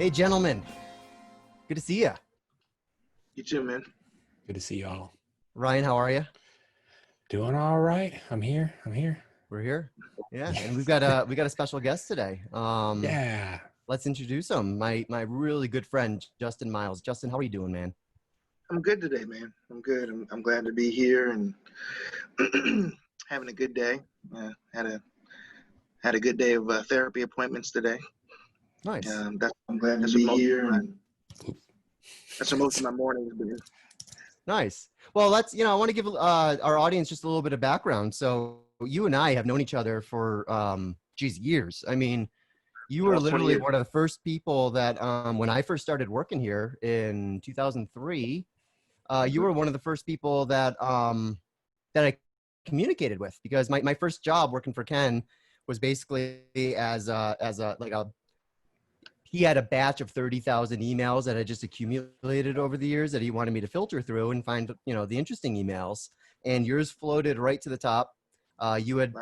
Hey, gentlemen. Good to see you. You too, man. Good to see y'all. Ryan, how are you? Doing all right. I'm here. We're here. Yeah, and we got a special guest today. Yeah. Let's introduce him. My really good friend, Justin Miles. Justin, how are you doing, man? I'm good today, man. I'm good. I'm glad to be here and having a good day. Had a good day of therapy appointments today. Nice. I'm glad to be here, and that's where most of my mornings been. Nice. Well, I want to give our audience just a little bit of background. So you and I have known each other for, years. I mean, you were literally one of the first people that, when I first started working here in 2003, you were one of the first people that I communicated with, because my first job working for Ken was basically he had a batch of 30,000 emails that had just accumulated over the years that he wanted me to filter through and find, the interesting emails. And yours floated right to the top. You had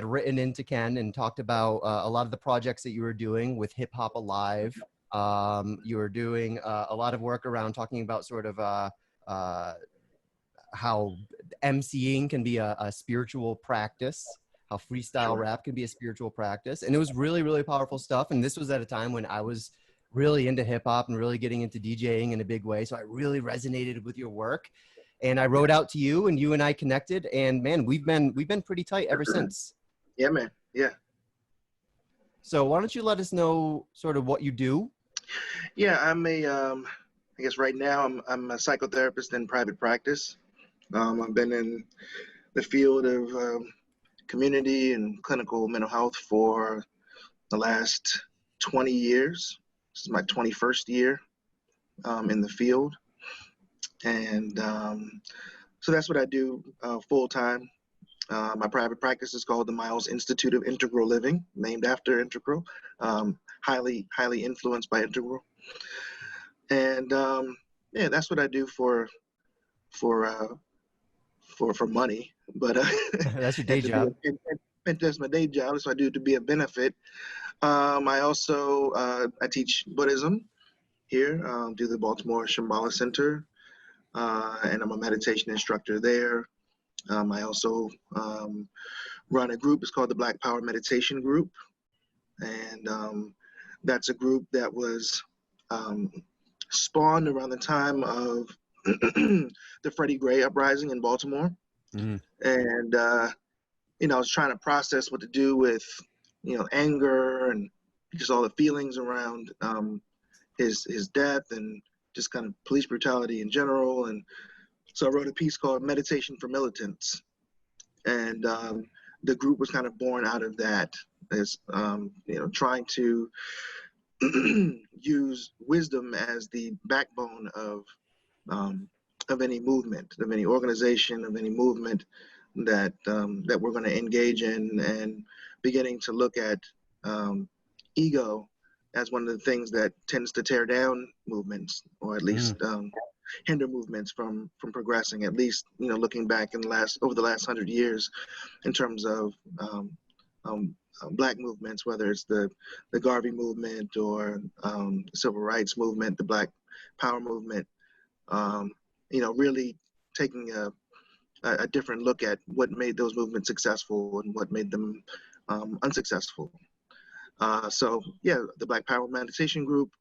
written into Ken and talked about a lot of the projects that you were doing with Hip Hop Alive. You were doing a lot of work around talking about sort of how MCing can be a spiritual practice, how freestyle rap can be a spiritual practice. And it was really, really powerful stuff. And this was at a time when I was really into hip hop and really getting into DJing in a big way. So I really resonated with your work. And I wrote out to you, and you and I connected, and man, we've been pretty tight ever since. Yeah, man. Yeah. So why don't you let us know sort of what you do? Yeah, I'm I guess right now I'm a psychotherapist in private practice. I've been in the field of community and clinical mental health for the last 20 years. This is my 21st year in the field. And so that's what I do full time. My private practice is called the Miles Institute of Integral Living, named after Integral, highly influenced by Integral. And yeah, that's what I do for money, but that's your day job. That's my day job. That's what I do to be a benefit. I also I teach Buddhism here, do the Baltimore Shambhala Center, and I'm a meditation instructor there. I also run a group. It's called the Black Power Meditation Group, and that's a group that was spawned around the time of the Freddie Gray uprising in Baltimore. Mm-hmm. And I was trying to process what to do with anger and just all the feelings around his death and just kind of police brutality in general. And so I wrote a piece called Meditation for Militants, and the group was kind of born out of that, as trying to use wisdom as the backbone of any movement, of any organization, of any movement that we're going to engage in, and beginning to look at ego as one of the things that tends to tear down movements, or at least hinder movements from progressing. At least looking back over the last 100 years, in terms of Black movements, whether it's the Garvey movement or the Civil Rights movement, the Black Power movement. Really taking a different look at what made those movements successful and what made them unsuccessful. So yeah, the Black Power Meditation Group,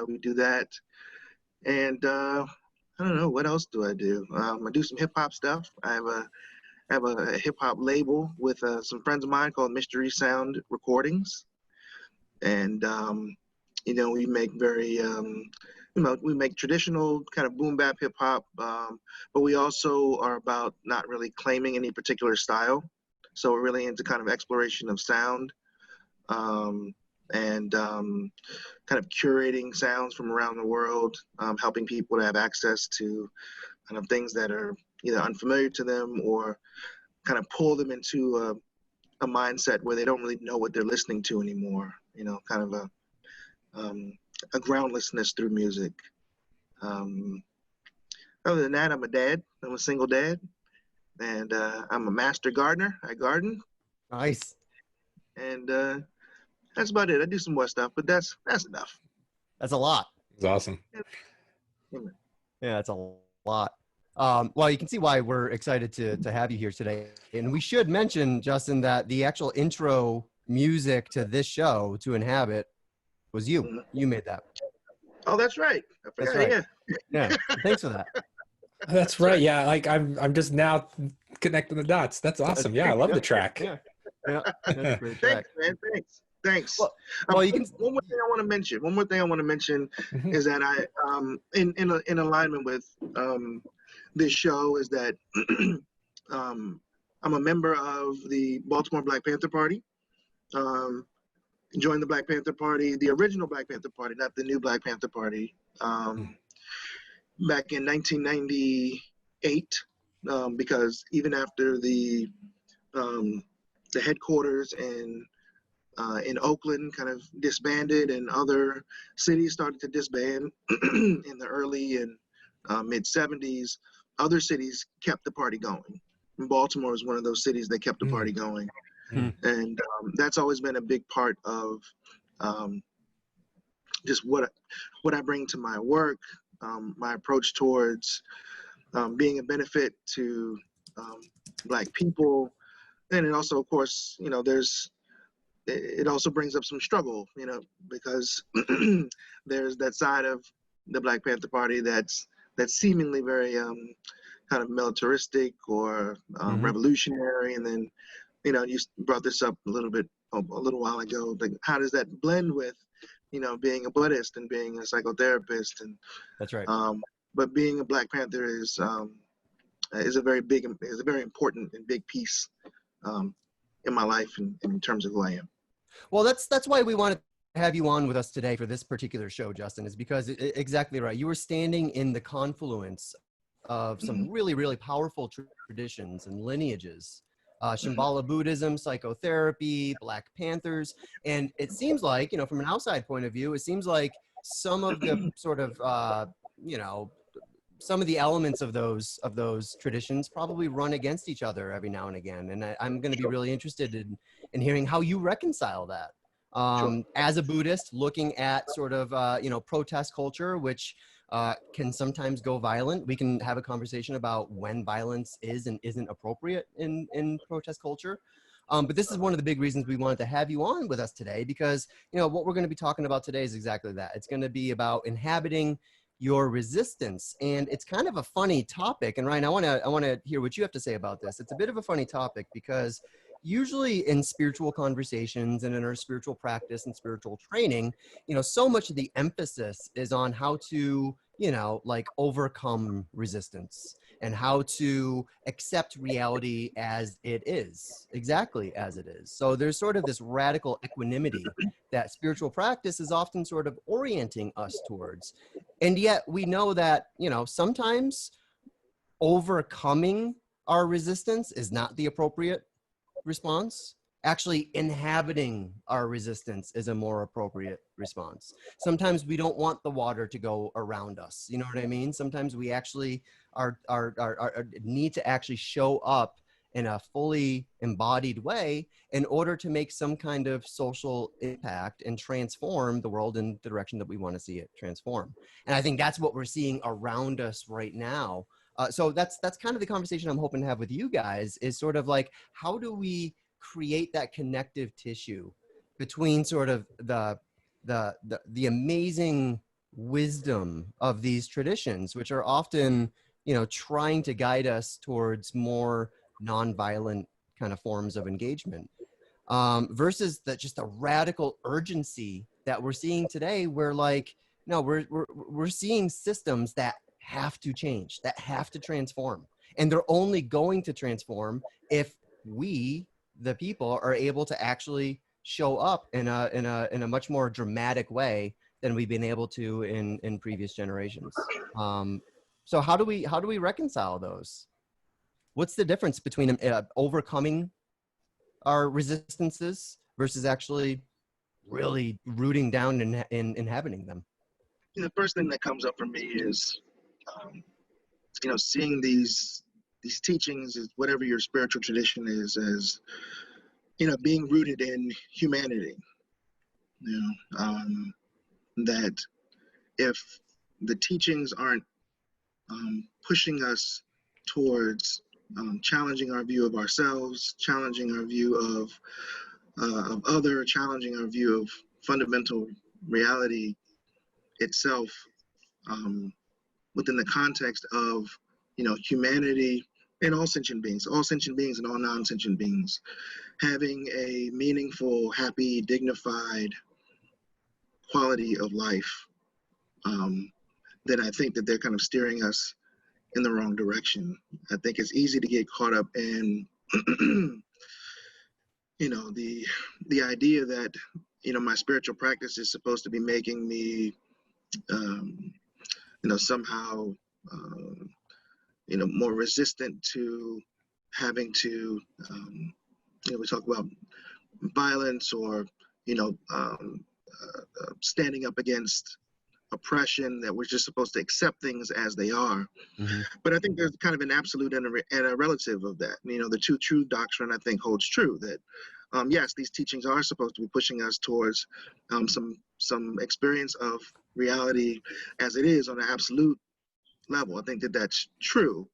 we do that. And I don't know, what else do I do? I do some hip hop stuff. I have a hip hop label with some friends of mine called Mystery Sound Recordings. And, we make we make traditional kind of boom bap hip hop, but we also are about not really claiming any particular style. So we're really into kind of exploration of sound, and kind of curating sounds from around the world, helping people to have access to kind of things that are either unfamiliar to them, or kind of pull them into a mindset where they don't really know what they're listening to anymore. Kind of a groundlessness through music. Other than that, I'm a dad. I'm a single dad, and I'm a master gardener. I garden. Nice. And that's about it. I do some more stuff, but that's enough. That's a lot. It's awesome. Yeah, it's a lot. Well, you can see why we're excited to have you here today. And we should mention, Justin, that the actual intro music to this show, to Inhabit, was you. Mhm. You made that. Oh, that's right. I That's forgot. right. Yeah. Yeah. Thanks for that. That's right. Yeah, like I'm just now connecting the dots. That's awesome. Yeah, I love the track. Yeah. Yeah. That's a great track. Thanks, man. Thanks. Well, you can. One more thing I want to mention. One more thing I want to mention Mhm. is that I, in alignment with this show, is that I'm a member of the Baltimore Black Panther Party. Joined the Black Panther Party, the original Black Panther Party, not the new Black Panther Party, back in 1998. Because even after the headquarters in Oakland kind of disbanded, and other cities started to disband in the early and mid 70s, other cities kept the party going. And Baltimore is one of those cities that kept the party going. And that's always been a big part of just what I bring to my work, my approach towards being a benefit to Black people. And it also, of course, it also brings up some struggle, because there's that side of the Black Panther Party that's seemingly very kind of militaristic or revolutionary. And then, you brought this up a little while ago, like how does that blend with, being a Buddhist and being a psychotherapist? And That's right. but being a Black Panther is a very important and big piece in my life and in terms of who I am. Well, that's why we wanted to have you on with us today for this particular show, Justin, is because exactly right. You were standing in the confluence of some really, really powerful traditions and lineages. Shambhala Buddhism, psychotherapy, Black Panthers. And it seems like, from an outside point of view, it seems like some of the sort of, some of the elements of those traditions probably run against each other every now and again. And I'm going to be really interested in hearing how you reconcile that. As a Buddhist, looking at sort of, protest culture, which can sometimes go violent. We can have a conversation about when violence is and isn't appropriate in protest culture. But this is one of the big reasons we wanted to have you on with us today, because, what we're going to be talking about today is exactly that. It's going to be about inhabiting your resistance. And it's kind of a funny topic. And Ryan, I want to hear what you have to say about this. It's a bit of a funny topic because usually in spiritual conversations and in our spiritual practice and spiritual training, so much of the emphasis is on how to, overcome resistance and how to accept reality as it is, exactly as it is. So there's sort of this radical equanimity that spiritual practice is often sort of orienting us towards. And yet we know that, sometimes overcoming our resistance is not the appropriate response. Actually, inhabiting our resistance is a more appropriate response. Sometimes we don't want the water to go around us. You know what I mean? Sometimes we actually need to actually show up in a fully embodied way in order to make some kind of social impact and transform the world in the direction that we want to see it transform. And I think that's what we're seeing around us right now. So that's kind of the conversation I'm hoping to have with you guys, is sort of like, how do we create that connective tissue between sort of the amazing wisdom of these traditions, which are often, trying to guide us towards more nonviolent kind of forms of engagement, versus just a radical urgency that we're seeing today, where we're seeing systems that have to change, that have to transform, and they're only going to transform if we, the people, are able to actually show up in a much more dramatic way than we've been able to in previous generations. So how do we reconcile those? What's the difference between overcoming our resistances versus actually really rooting down and inhabiting them? The first thing that comes up for me is, seeing these teachings, is whatever your spiritual tradition is, as being rooted in humanity. That if the teachings aren't pushing us towards challenging our view of ourselves, challenging our view of other, challenging our view of fundamental reality itself, within the context of, humanity and all sentient beings and all non-sentient beings having a meaningful, happy, dignified quality of life, then I think that they're kind of steering us in the wrong direction. I think it's easy to get caught up in, the idea that, my spiritual practice is supposed to be making me, somehow, more resistant to having to, we talk about violence or, standing up against oppression, that we're just supposed to accept things as they are. Mm-hmm. But I think there's kind of an absolute and a relative of that. The two true doctrine, I think, holds true that, yes, these teachings are supposed to be pushing us towards some experience of reality as it is on an absolute level. I think that that's true.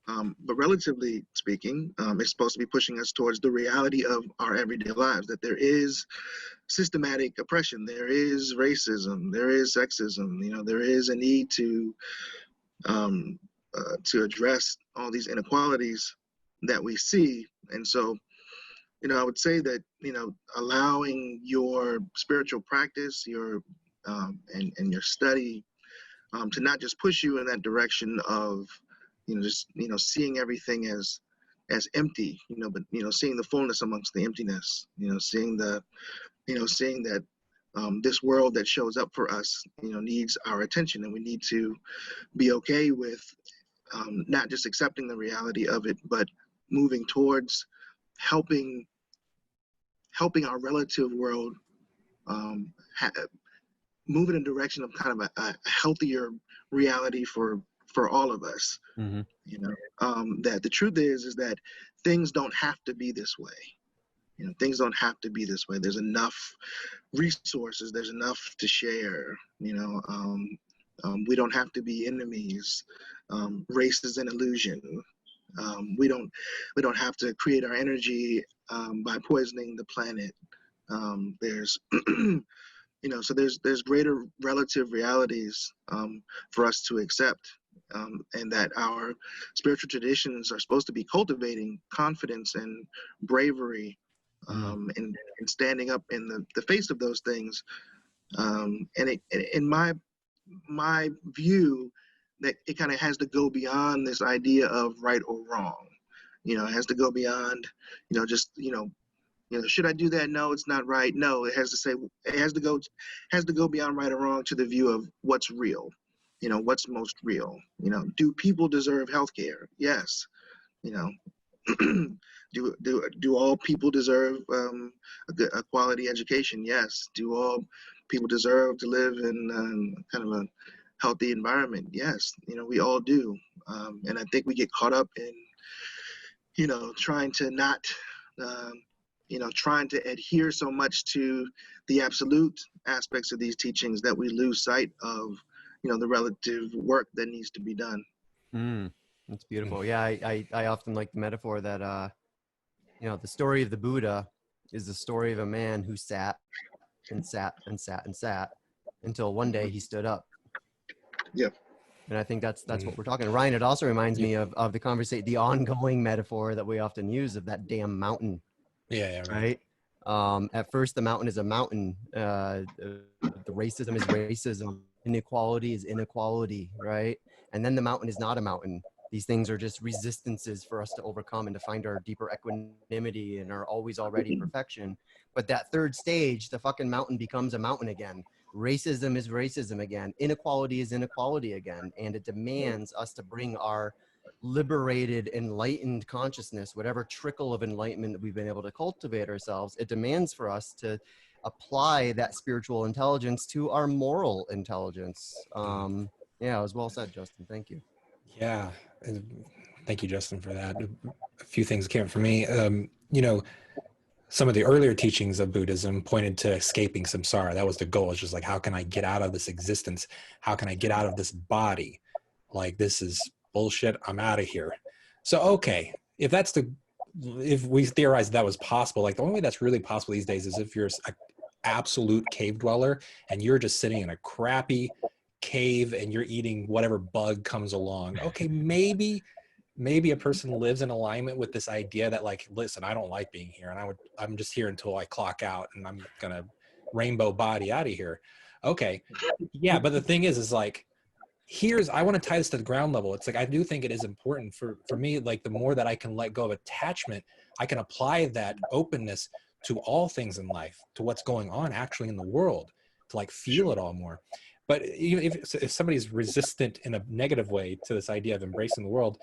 But relatively speaking, it's supposed to be pushing us towards the reality of our everyday lives, that there is systematic oppression, there is racism, there is sexism, there is a need to address all these inequalities that we see. And so, I would say that, allowing your spiritual practice, your and your study to not just push you in that direction of, just, seeing everything as empty, but, seeing the fullness amongst the emptiness, seeing that this world that shows up for us, needs our attention, and we need to be okay with not just accepting the reality of it, but moving towards helping our relative world move in a direction of kind of a healthier reality for all of us. Mm-hmm. That the truth is that things don't have to be this way. Things don't have to be this way. There's enough resources. There's enough to share. We don't have to be enemies. Race is an illusion. We don't have to create our energy by poisoning the planet. There's so there's greater relative realities for us to accept, and that our spiritual traditions are supposed to be cultivating confidence and bravery, and standing up in the face of those things. And in my view, that it kind of has to go beyond this idea of right or wrong. It has to go beyond, just, should I do that? No, it's not right. No, it has to go beyond right or wrong to the view of what's real. What's most real. Do people deserve health care? Yes. Do all people deserve a quality education? Yes. Do all people deserve to live in kind of a healthy environment? Yes. We all do. And I think we get caught up in, trying to not, trying to adhere so much to the absolute aspects of these teachings that we lose sight of, the relative work that needs to be done. That's beautiful. Yeah, I often like the metaphor that, the story of the Buddha is the story of a man who sat and sat and sat and sat until one day he stood up. Yeah. And I think that's what we're talking. Ryan, it also reminds me of the ongoing metaphor that we often use of that damn mountain. Yeah, right. At first, the mountain is a mountain. The racism is racism. Inequality is inequality, right? And then the mountain is not a mountain. These things are just resistances for us to overcome and to find our deeper equanimity and our always already perfection. But that third stage, the fucking mountain becomes a mountain again. Racism is racism again. Inequality is inequality again. And it demands us to bring our liberated, enlightened consciousness, whatever trickle of enlightenment that we've been able to cultivate ourselves, it demands for us to apply that spiritual intelligence to our moral intelligence. Yeah, it was well said, Justin. Thank you. Yeah. Thank you, Justin, for that. A few things came up for me. some of the earlier teachings of Buddhism pointed to escaping samsara. That was the goal. It's just like, how can I get out of this existence? How can I get out of this body? Like, this is bullshit. I'm out of here. So, okay, if we theorize that was possible, like the only way that's really possible these days is if you're an absolute cave dweller and you're just sitting in a crappy cave and you're eating whatever bug comes along. Okay, maybe a person lives in alignment with this idea that, like, listen, I don't like being here, and I'm just here until I clock out, and I'm gonna rainbow body out of here. Okay, yeah, but the thing is like, I want to tie this to the ground level. It's like, I do think it is important for me, like, the more that I can let go of attachment, I can apply that openness to all things in life, to what's going on actually in the world, to like feel it all more. But even if somebody's resistant in a negative way to this idea of embracing the world,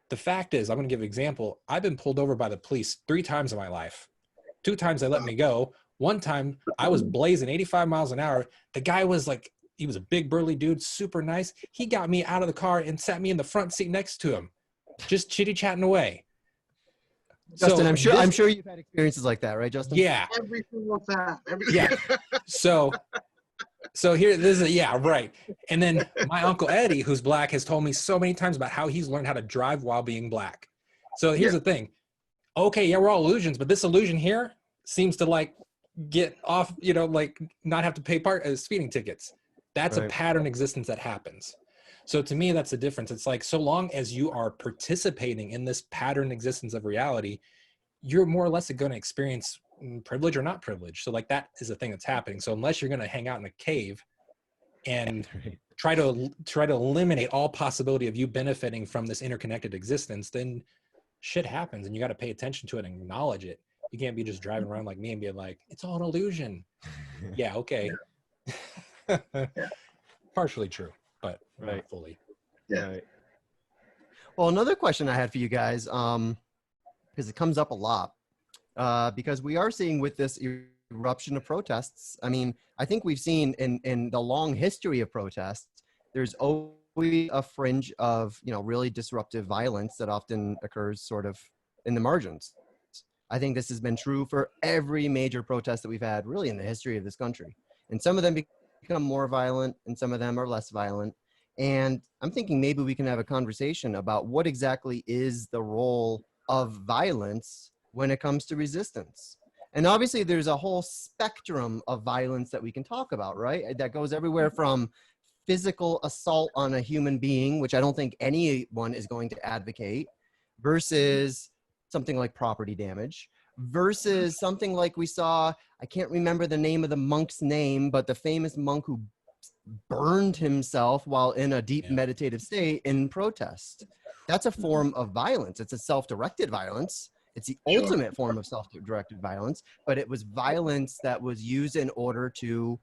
the fact is, I'm going to give an example. I've been pulled over by the police 3 times in my life. 2 times they let me go. 1 time I was blazing 85 miles an hour. The guy was like, he was a big burly dude, super nice. He got me out of the car and sat me in the front seat next to him, just chitty chatting away. Justin, I'm sure you've had experiences like that, right, Justin? Yeah. Every single time. Yeah. So here, yeah, right. And then my Uncle Eddie, who's black, has told me so many times about how he's learned how to drive while being black. So here's the thing. Okay, yeah, we're all illusions, but this illusion here seems to like get off, like not have to pay speeding tickets. That's a pattern existence that happens. So to me, that's the difference. It's like, so long as you are participating in this pattern existence of reality, you're more or less going to experience privilege or not privilege. So like, that is a thing that's happening. So unless you're going to hang out in a cave and try to eliminate all possibility of you benefiting from this interconnected existence, then shit happens and you got to pay attention to it and acknowledge it. You can't be just driving around like me and be like, it's all an illusion. Yeah. Okay. Partially true, but not fully. Yeah. Right. Well, another question I had for you guys, because it comes up a lot, because we are seeing with this eruption of protests. I mean, I think we've seen in the long history of protests, there's always a fringe of, really disruptive violence that often occurs sort of in the margins. I think this has been true for every major protest that we've had really in the history of this country. And some of them become more violent and some of them are less violent. And I'm thinking maybe we can have a conversation about what exactly is the role of violence when it comes to resistance. And obviously there's a whole spectrum of violence that we can talk about, right? That goes everywhere from physical assault on a human being, which I don't think anyone is going to advocate, versus something like property damage, versus something like we saw, I can't remember the name of the monk's name, but the famous monk who burned himself while in a deep meditative state in protest. That's a form of violence. It's a self-directed violence. It's the ultimate form of self-directed violence, but it was violence that was used in order to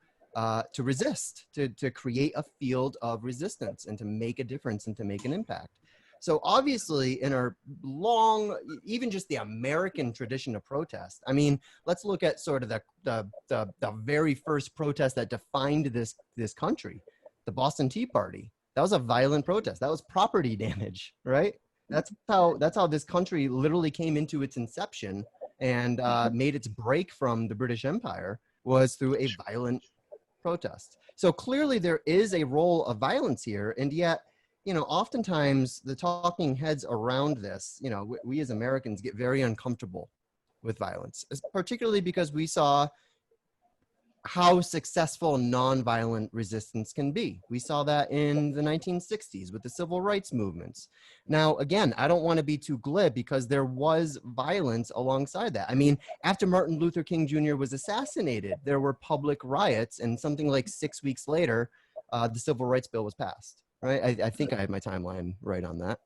resist, to create a field of resistance and to make a difference and to make an impact. So obviously in our long, even just the American tradition of protest, I mean, let's look at sort of the very first protest that defined this country, the Boston Tea Party. That was a violent protest. That was property damage, right? That's how this country literally came into its inception and made its break from the British Empire, was through a violent protest. So clearly there is a role of violence here, and yet, oftentimes the talking heads around this, we as Americans get very uncomfortable with violence, particularly because we saw how successful nonviolent resistance can be. We saw that in the 1960s with the civil rights movements. Now, again, I don't want to be too glib because there was violence alongside that. I mean, after Martin Luther King Jr. was assassinated, there were public riots, and something like 6 weeks later, the civil rights bill was passed. Right? I think I have my timeline right on that.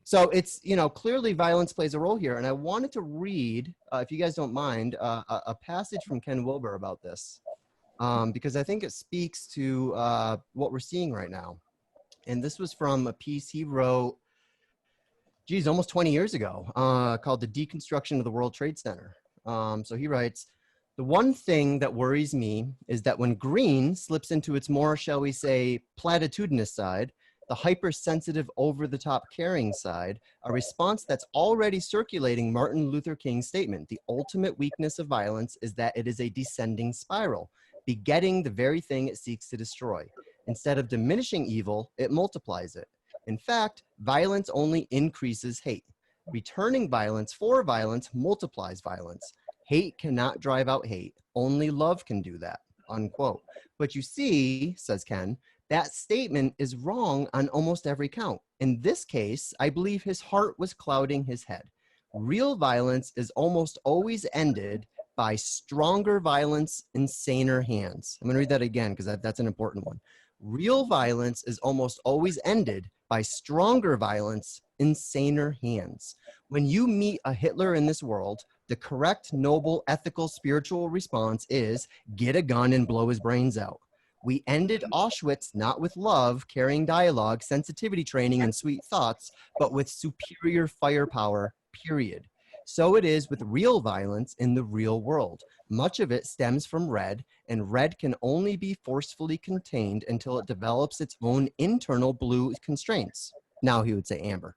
So it's, clearly violence plays a role here. And I wanted to read, if you guys don't mind, a passage from Ken Wilber about this, because I think it speaks to what we're seeing right now. And this was from a piece he wrote, almost 20 years ago, called The Deconstruction of the World Trade Center. So he writes, "The one thing that worries me is that when green slips into its more, shall we say, platitudinous side, The hypersensitive, over-the-top caring side, a response that's already circulating Martin Luther King's statement, the ultimate weakness of violence is that it is a descending spiral, begetting the very thing it seeks to destroy. Instead of diminishing evil, it multiplies it. In fact, violence only increases hate. Returning violence for violence multiplies violence. Hate cannot drive out hate. Only love can do that, unquote. But you see, says Ken, that statement is wrong on almost every count. In this case, I believe his heart was clouding his head. Real violence is almost always ended by stronger violence in saner hands. I'm going to read that again because that's an important one. Real violence is almost always ended by stronger violence in saner hands. When you meet a Hitler in this world, the correct, noble, ethical, spiritual response is get a gun and blow his brains out. We ended Auschwitz not with love, caring dialogue, sensitivity training, and sweet thoughts, but with superior firepower, period. So it is with real violence in the real world. Much of it stems from red, and red can only be forcefully contained until it develops its own internal blue constraints. Now he would say amber.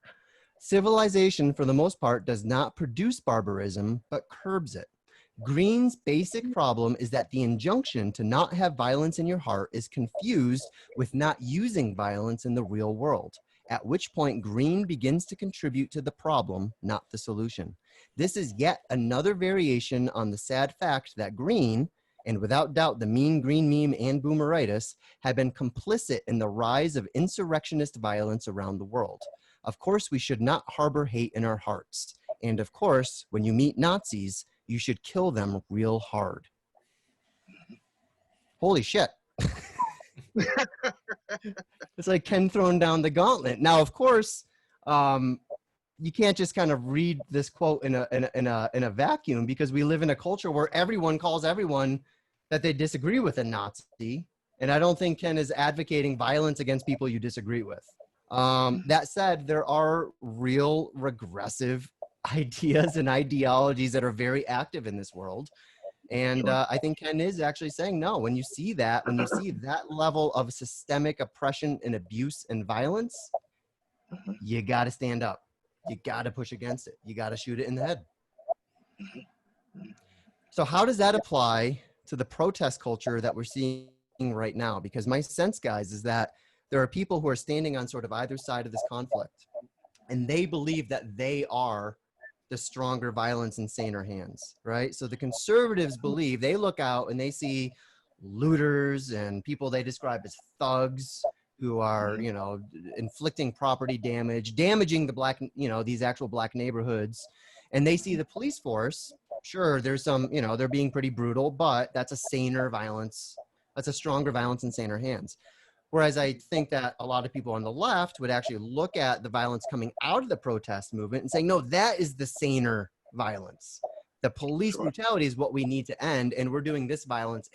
Civilization, for the most part, does not produce barbarism, but curbs it. Green's basic problem is that the injunction to not have violence in your heart is confused with not using violence in the real world, at which point Green begins to contribute to the problem, not the solution. This is yet another variation on the sad fact that Green, and without doubt the Mean Green meme and boomeritis, have been complicit in the rise of insurrectionist violence around the world. Of course, we should not harbor hate in our hearts. And of course, when you meet Nazis, you should kill them real hard. Holy shit. It's like Ken throwing down the gauntlet. Now, of course, you can't just kind of read this quote in a vacuum, because we live in a culture where everyone calls everyone that they disagree with a Nazi. And I don't think Ken is advocating violence against people you disagree with. That said, there are real regressive ideas and ideologies that are very active in this world. And I think Ken is actually saying, no, when you see that level of systemic oppression and abuse and violence, you got to stand up. You got to push against it. You got to shoot it in the head. So how does that apply to the protest culture that we're seeing right now? Because my sense, guys, is that there are people who are standing on sort of either side of this conflict, and they believe that they are the stronger violence in saner hands, right? So the conservatives believe, they look out and they see looters and people they describe as thugs who are, you know, inflicting property damage, damaging the black, you know, these actual black neighborhoods. And they see the police force. Sure, there's some, you know, they're being pretty brutal, but that's a saner violence. That's a stronger violence in saner hands. Whereas I think that a lot of people on the left would actually look at the violence coming out of the protest movement and saying, no, that is the saner violence. The police brutality is what we need to end, and we're doing this violence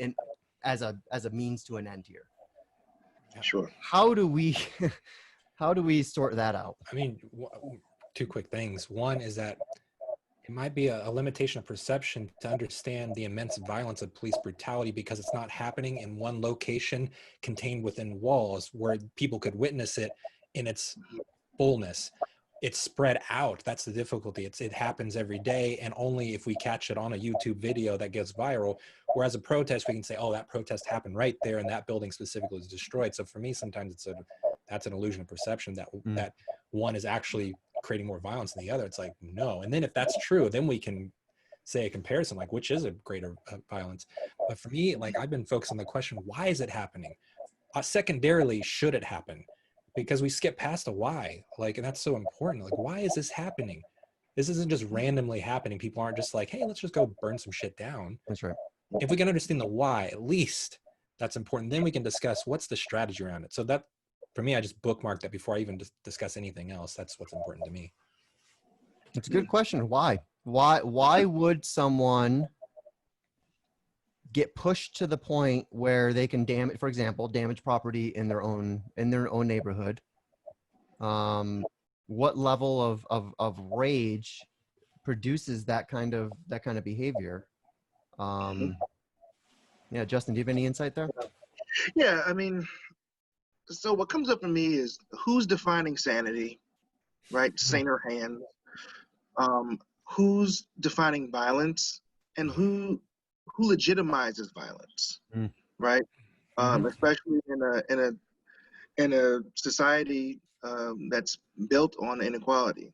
as a means to an end here. Sure. How do we sort that out? I mean, two quick things. One is that it might be a limitation of perception to understand the immense violence of police brutality, because it's not happening in one location contained within walls where people could witness it in its fullness. It's spread out. That's the difficulty. It happens every day, and only if we catch it on a YouTube video that gets viral. Whereas a protest, we can say, oh, that protest happened right there and that building specifically was destroyed. So for me, sometimes that's an illusion of perception that that one is actually creating more violence than the other. It's like, no. And then if that's true, then we can say a comparison, like which is a greater violence. But for me, like, I've been focused on the question, why is it happening? Secondarily, should it happen? Because we skip past the why, like, and that's so important. Like, why is this happening? This isn't just randomly happening. People aren't just like, hey, let's just go burn some shit down. That's right. If we can understand the why, at least that's important. Then we can discuss what's the strategy around it. So that, for me, I just bookmarked that before I even discuss anything else. That's what's important to me. It's a good question. Why would someone get pushed to the point where they can damage, for example, damage property in their own neighborhood? What level of rage produces that kind of behavior? Yeah, Justin, do you have any insight there? Yeah, I mean, So what comes up for me is who's defining sanity, right? Saner hand. Who's defining violence, and who legitimizes violence, Mm. right? Mhm. Especially in a society that's built on inequality.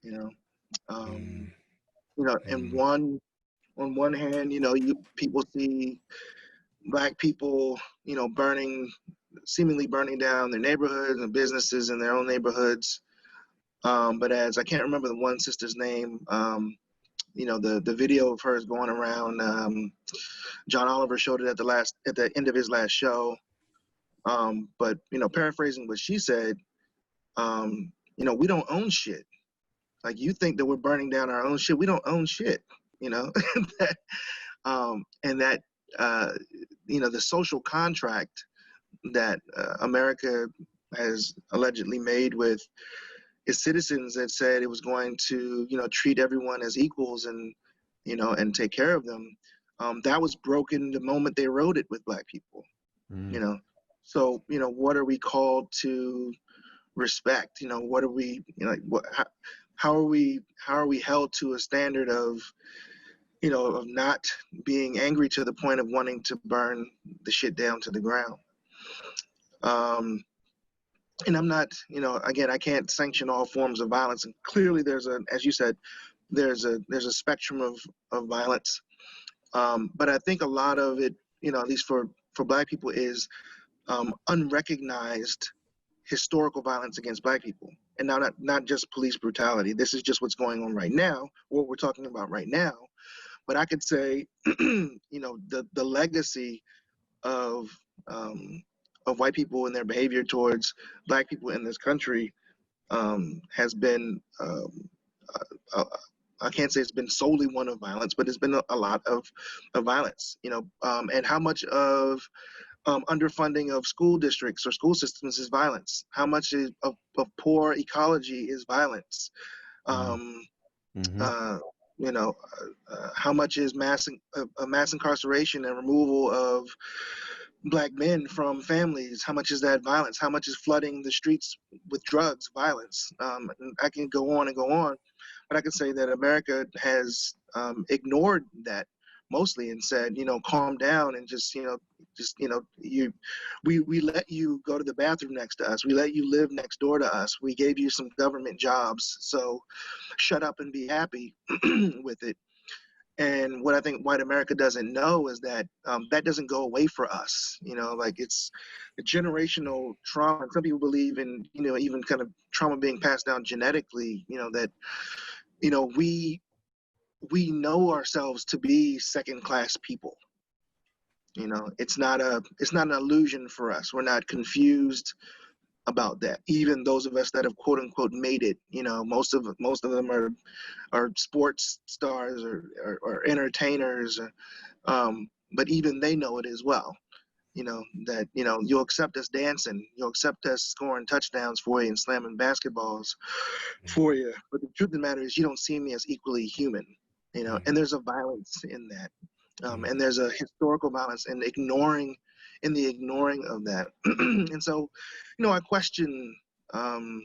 You know, Mm, and mm, on one hand, people see Black people, seemingly burning down their neighborhoods and businesses in their own neighborhoods. But as I can't remember the one sister's name, the video of hers going around. John Oliver showed it at the end of his last show. But paraphrasing what she said, we don't own shit. Like, you think that we're burning down our own shit? We don't own shit. That, and that the social contract that America has allegedly made with its citizens that said it was going to treat everyone as equals and take care of them, that was broken the moment they wrote it with Black people. Mm. So what are we called to respect? What are we, like, how are we held to a standard of of not being angry to the point of wanting to burn the shit down to the ground? um and I'm not, again, I can't sanction all forms of violence, and clearly as you said, there's a spectrum of violence. But I think a lot of it, at least for Black people, is unrecognized historical violence against Black people. And now, not just police brutality. This is just what's going on right now, what we're talking about right now. But I could say, the legacy of white people and their behavior towards Black people in this country has been, uh, I can't say it's been solely one of violence, but it's been a lot of violence, and how much of underfunding of school districts or school systems is violence. How much of poor ecology is violence. Mm. Um, Mhm. uh, how much is mass incarceration and removal of Black men from families? How much is that violence? How much is flooding the streets with drugs violence? And I can go on and go on, but I can say that America has ignored that mostly and said, calm down and we let you go to the bathroom next to us. We let you live next door to us. We gave you some government jobs. So shut up and be happy with it. And what I think white America doesn't know is that that doesn't go away for us. Like, it's a generational trauma. And some people believe in, even kind of trauma being passed down genetically, that, we know ourselves to be second class people. It's not an illusion for us. We're not confused about that. Even those of us that have quote unquote made it, most of them are sports stars or entertainers, but even they know it as well. That you'll accept us dancing, you'll accept us scoring touchdowns for you and slamming basketballs for you, but the truth of the matter is you don't see me as equally human. And there's a violence in that, and there's a historical violence in the ignoring of that. And so, I question, um,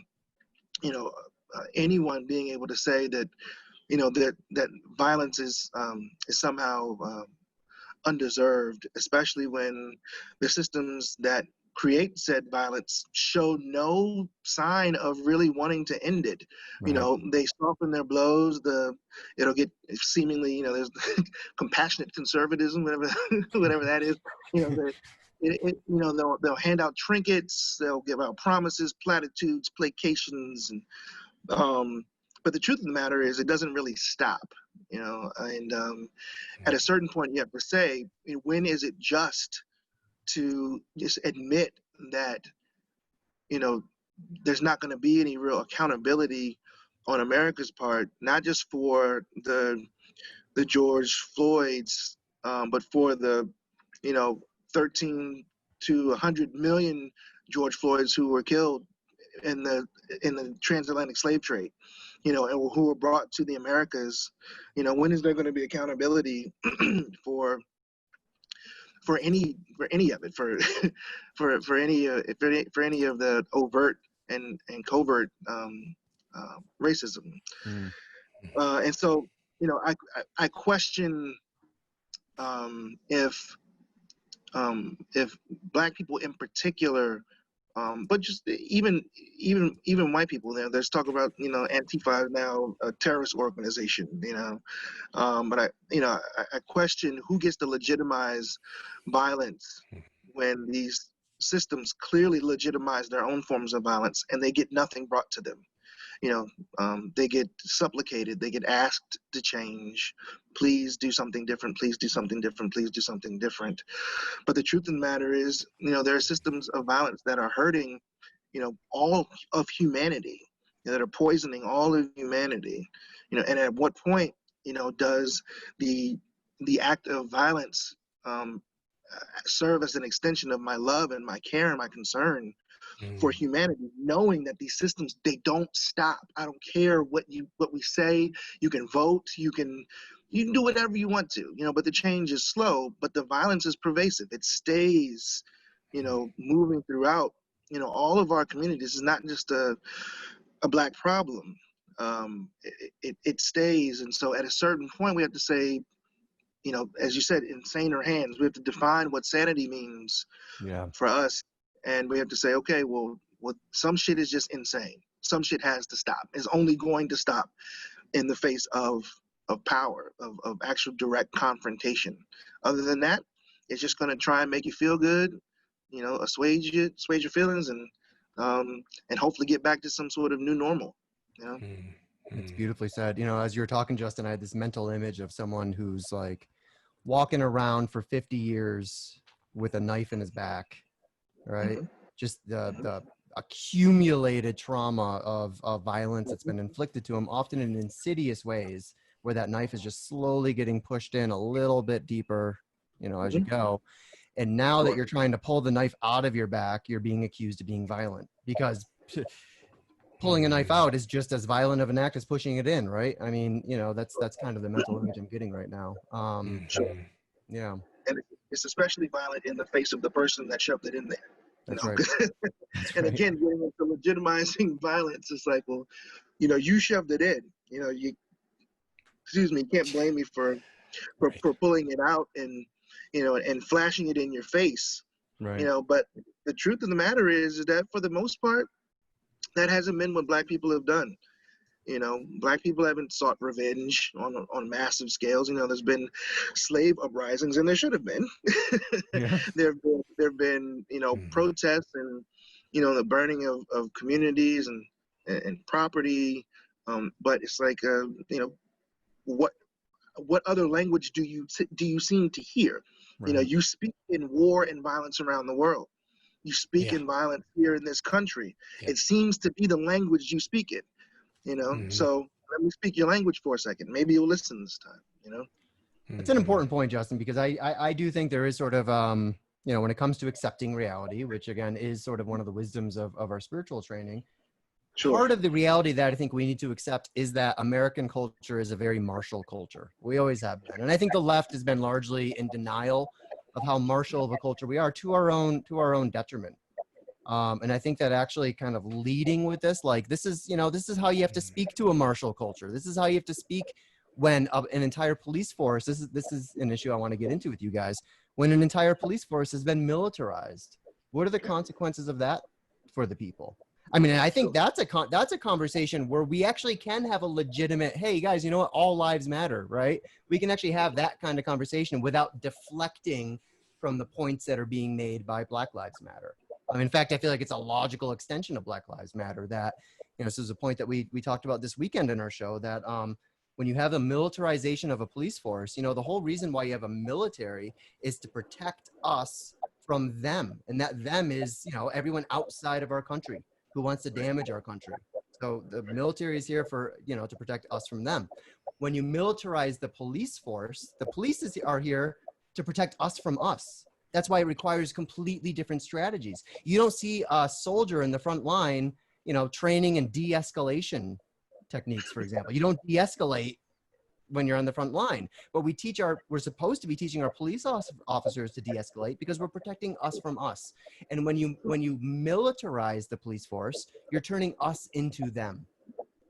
anyone being able to say that, that violence is somehow undeserved, especially when the systems that create said violence show no sign of really wanting to end it. Right. They soften their blows. It'll get seemingly, there's compassionate conservatism, whatever that is. They'll hand out trinkets. They'll give out promises, platitudes, placations, and but the truth of the matter is it doesn't really stop. And at a certain point, you have to say, when is it just to just admit that, there's not going to be any real accountability on America's part, not just for the George Floyds, but for the, 13 to 100 million George Floyds who were killed in the transatlantic slave trade, and who were brought to the Americas. When is there going to be accountability for any of it, for for any of the overt and covert racism. And so, you know, I question if Black people in particular, but just even white people. There's talk about, you know, Antifa now a terrorist organization. You know, but I question who gets to legitimize violence when these systems clearly legitimize their own forms of violence and they get nothing brought to them. You know, they get supplicated, they get asked to change. Please do something different. Please do something different. Please do something different. But the truth of the matter is, you know, there are systems of violence that are hurting, you know, all of humanity, you know, that are poisoning all of humanity. You know, and at what point, you know, does the act of violence serve as an extension of my love and my care and my concern for humanity, knowing that these systems, they don't stop. I don't care what we say. You can vote, you can do whatever you want to, you know, but the change is slow, but the violence is pervasive. It stays, you know, moving throughout, you know, all of our communities. Is not just a Black problem. It stays. And so at a certain point we have to say, you know, as you said, in saner hands, we have to define what sanity means for us. And we have to say, okay, well, some shit is just insane. Some shit has to stop. It's only going to stop in the face of power, of actual direct confrontation. Other than that, it's just going to try and make you feel good, you know, assuage your feelings, and hopefully get back to some sort of new normal. You know, it's beautifully said. You know, as you were talking, Justin, I had this mental image of someone who's like walking around for 50 years with a knife in his back. Right. Just the accumulated trauma of violence that's been inflicted to him, often in insidious ways, where that knife is just slowly getting pushed in a little bit deeper, you know, as you go. And now that you're trying to pull the knife out of your back, you're being accused of being violent, because pulling a knife out is just as violent of an act as pushing it in. Right. I mean, you know, that's kind of the mental image I'm getting right now. Yeah. And it's especially violent in the face of the person that shoved it in there. That's know? right. That's and right. again, getting into legitimizing violence, it's like, well, you know, you shoved it in. You know, you can't blame me for pulling it out and, you know, and flashing it in your face. Right. You know, but the truth of the matter is that for the most part, that hasn't been what Black people have done. You know, Black people haven't sought revenge on massive scales. You know, there's been slave uprisings, and there should have been. Yeah. There've been, you know, protests and, you know, the burning of communities and property. But it's like, you know, what other language do you seem to hear? Right. You know, you speak in war and violence around the world. You speak in violence here in this country. It seems to be the language you speak it. You know, so let me speak your language for a second. Maybe you'll listen this time, you know? It's an important point, Justin, because I do think there is sort of, you know, when it comes to accepting reality, which again is sort of one of the wisdoms of our spiritual training, part of the reality that I think we need to accept is that American culture is a very martial culture. We always have been. And I think the left has been largely in denial of how martial of a culture we are, to our own detriment. And I think that actually kind of leading with this, like, this is how you have to speak to a martial culture. This is how you have to speak when an entire police force, this is an issue I want to get into with you guys, when an entire police force has been militarized. What are the consequences of that for the people? I mean, I think that's a conversation where we actually can have a legitimate, hey guys, you know what, all lives matter, right? We can actually have that kind of conversation without deflecting from the points that are being made by Black Lives Matter. In fact, I feel like it's a logical extension of Black Lives Matter that, you know, this is a point that we talked about this weekend in our show, that when you have a militarization of a police force, you know, the whole reason why you have a military is to protect us from them. And that them is, you know, everyone outside of our country who wants to damage our country. So the military is here for, you know, to protect us from them. When you militarize the police force, the police are here to protect us from us. That's why it requires completely different strategies. You don't see a soldier in the front line, you know, training in de-escalation techniques, for example. You don't de-escalate when you're on the front line. But we're supposed to be teaching our police officers to de-escalate because we're protecting us from us. And when you militarize the police force, you're turning us into them,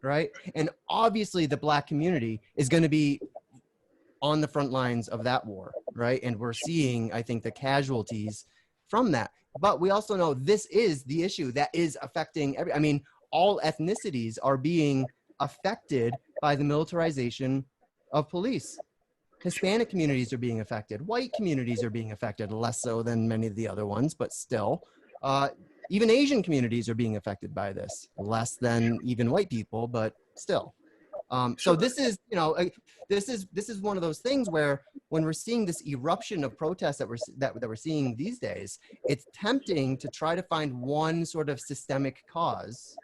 right? And obviously the Black community is going to be on the front lines of that war, right? And we're seeing, I think, the casualties from that. But we also know this is the issue that is affecting all ethnicities are being affected by the militarization of police. Hispanic communities are being affected. White communities are being affected, less so than many of the other ones, but still. Even Asian communities are being affected by this, less than even white people, but still. So this is, this is one of those things where when we're seeing this eruption of protests that we're seeing these days, it's tempting to try to find one sort of systemic cause,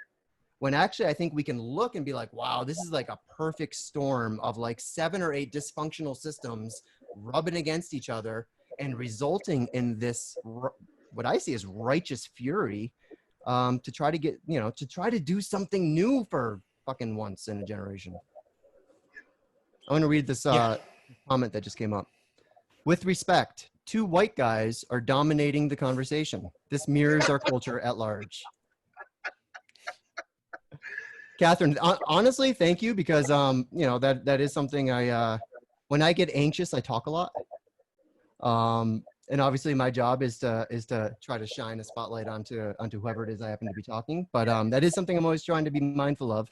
when actually I think we can look and be like, wow, this is like a perfect storm of like 7 or 8 dysfunctional systems rubbing against each other and resulting in this, what I see as righteous fury, to try to get, to try to do something new for fucking once in a generation. I want to read this comment that just came up. With respect, 2 white guys are dominating the conversation. This mirrors our culture at large. Catherine, honestly, thank you, because that is something when I get anxious, I talk a lot. And obviously my job is to try to shine a spotlight onto whoever it is I happen to be talking. But that is something I'm always trying to be mindful of.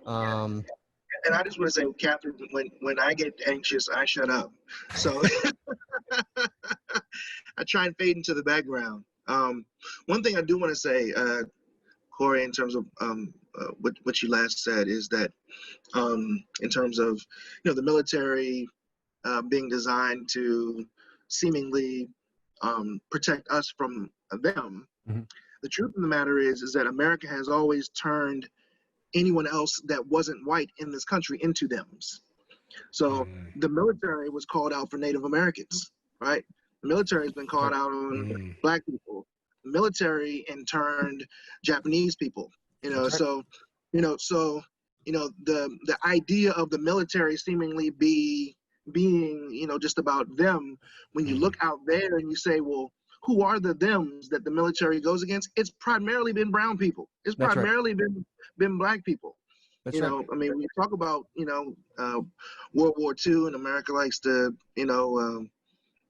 And I just want to say, Catherine, when I get anxious, I shut up. So I try and fade into the background. One thing I do want to say, Corey, in terms of what you last said, is that in terms of the military being designed to seemingly protect us from them. Mm-hmm. The truth of the matter is that America has always turned anyone else that wasn't white in this country into thems. So the military was called out for Native Americans, right? The military has been called out on Black people. The military in turn Japanese people. So the idea of the military seemingly being just about them, when you look out there and you say, well, who are the thems that the military goes against? It's primarily been brown people. It's primarily been Black people. That's right. I mean, when you talk about World War II, and America likes to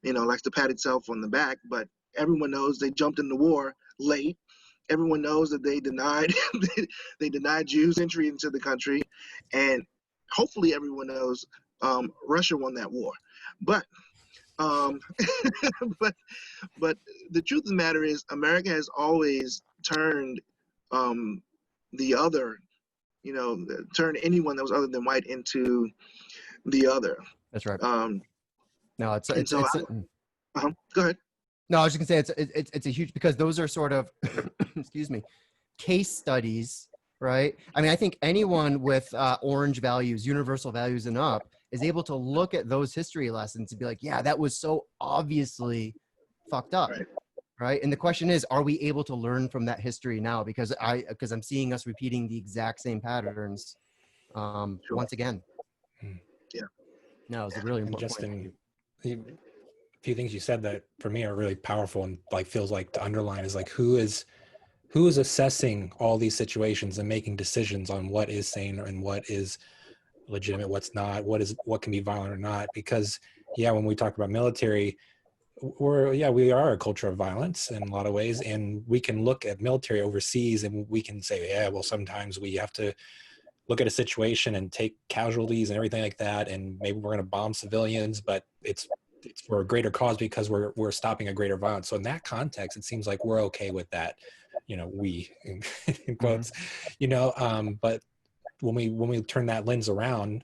likes to pat itself on the back, but everyone knows they jumped in the war late. Everyone knows that they denied Jews entry into the country, and hopefully everyone knows Russia won that war. But but the truth of the matter is, America has always turned the other, turned anyone that was other than white into the other. That's right. No, it's go ahead. No, I was just gonna say it's a huge, because those are sort of excuse me, case studies, right? I mean, I think anyone with orange values, universal values and up, is able to look at those history lessons and be like, yeah, that was so obviously fucked up, right? And the question is, are we able to learn from that history now? Because I'm seeing us repeating the exact same patterns once again. Yeah. No, it's a really important point. A few things you said that for me are really powerful and like feels like to underline is like, who is assessing all these situations and making decisions on what is sane and what is legitimate, what's not, what can be violent or not? Because when we talk about military, we are a culture of violence in a lot of ways, and we can look at military overseas and we can say, well, sometimes we have to look at a situation and take casualties and everything like that, and maybe we're going to bomb civilians, but it's for a greater cause because we're stopping a greater violence. So in that context, it seems like we're okay with that, we in quotes, but when we turn that lens around,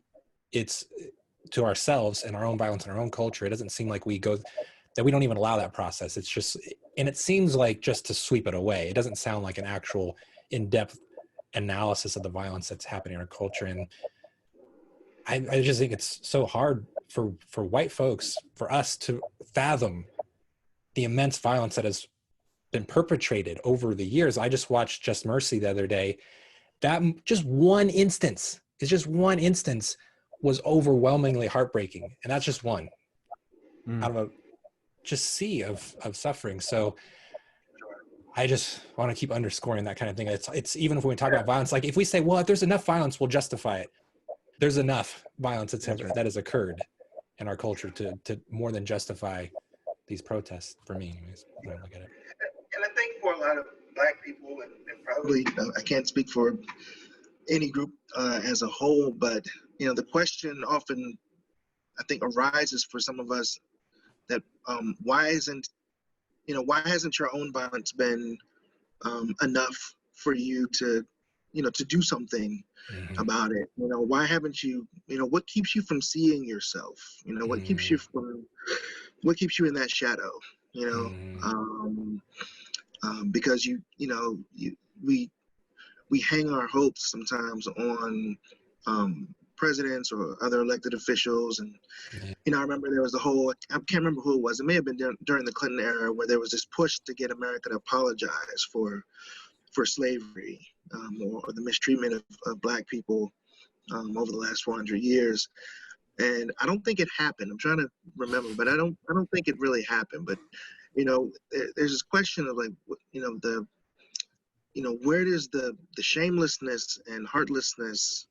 it's to ourselves and our own violence and our own culture. It doesn't seem like we don't even allow that process. It's just, and it seems like just to sweep it away. It doesn't sound like an actual in-depth analysis of the violence that's happening in our culture. And I just think it's so hard for white folks, for us to fathom the immense violence that has been perpetrated over the years. I just watched Just Mercy the other day. That just one instance was overwhelmingly heartbreaking. And that's just one Mm. out of a just sea of suffering. So I just want to keep underscoring that kind of thing. It's even if we talk about violence, like if we say, well, if there's enough violence, we'll justify it. There's enough violence that has occurred in our culture to more than justify these protests, for me anyways, when I look at it. And I think for a lot of Black people, and probably, I can't speak for any group as a whole, but, the question often, I think, arises for some of us that why hasn't your own violence been enough for you to, to do something Mm-hmm. about it? Why haven't you, what keeps you from seeing yourself? What keeps you in that shadow? Because we hang our hopes sometimes on presidents or other elected officials. And, I remember there was a whole, I can't remember who it was. It may have been during the Clinton era, where there was this push to get America to apologize for slavery or the mistreatment of Black people over the last 400 years. And I don't think it happened. I'm trying to remember, but I don't think it really happened. But, there's this question of like, where does the shamelessness and heartlessness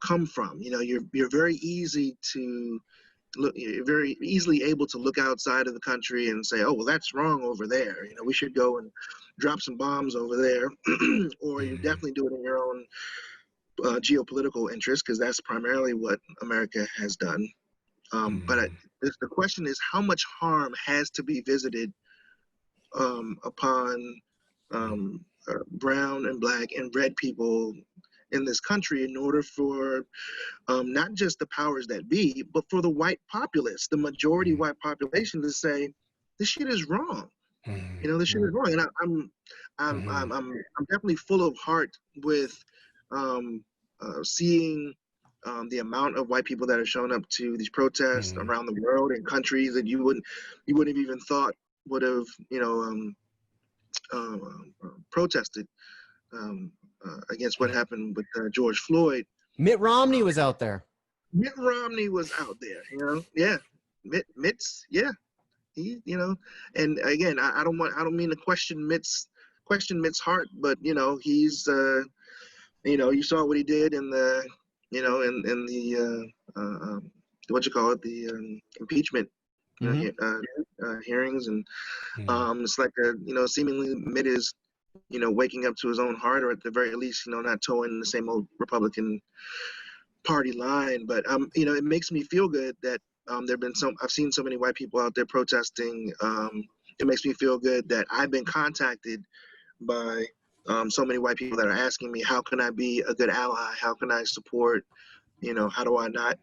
come from? You're very easy to look. You're very easily able to look outside of the country and say, "Oh, well, that's wrong over there. We should go and drop some bombs over there," or you definitely do it in your own geopolitical interest, because that's primarily what America has done. But the question is, how much harm has to be visited upon brown and Black and red people in this country in order for not just the powers that be, but for the white populace, the majority white population, to say this shit is wrong. This shit is wrong. And I'm definitely full of heart with seeing the amount of white people that have shown up to these protests around the world in countries that you wouldn't have even thought would have protested against what happened with George Floyd. Mitt Romney was out there. Mitt Romney was out there, yeah. Mitt's, yeah. He, and again, I don't mean to question Mitt's heart, but he's, you saw what he did in the, in the what you call it, the impeachment hearings, and it's like seemingly Mitt is waking up to his own heart, or at the very least not towing the same old Republican Party line. But it makes me feel good that I've seen so many white people out there protesting. It makes me feel good that I've been contacted by so many white people that are asking me, how can I be a good ally? How can I support? How do I not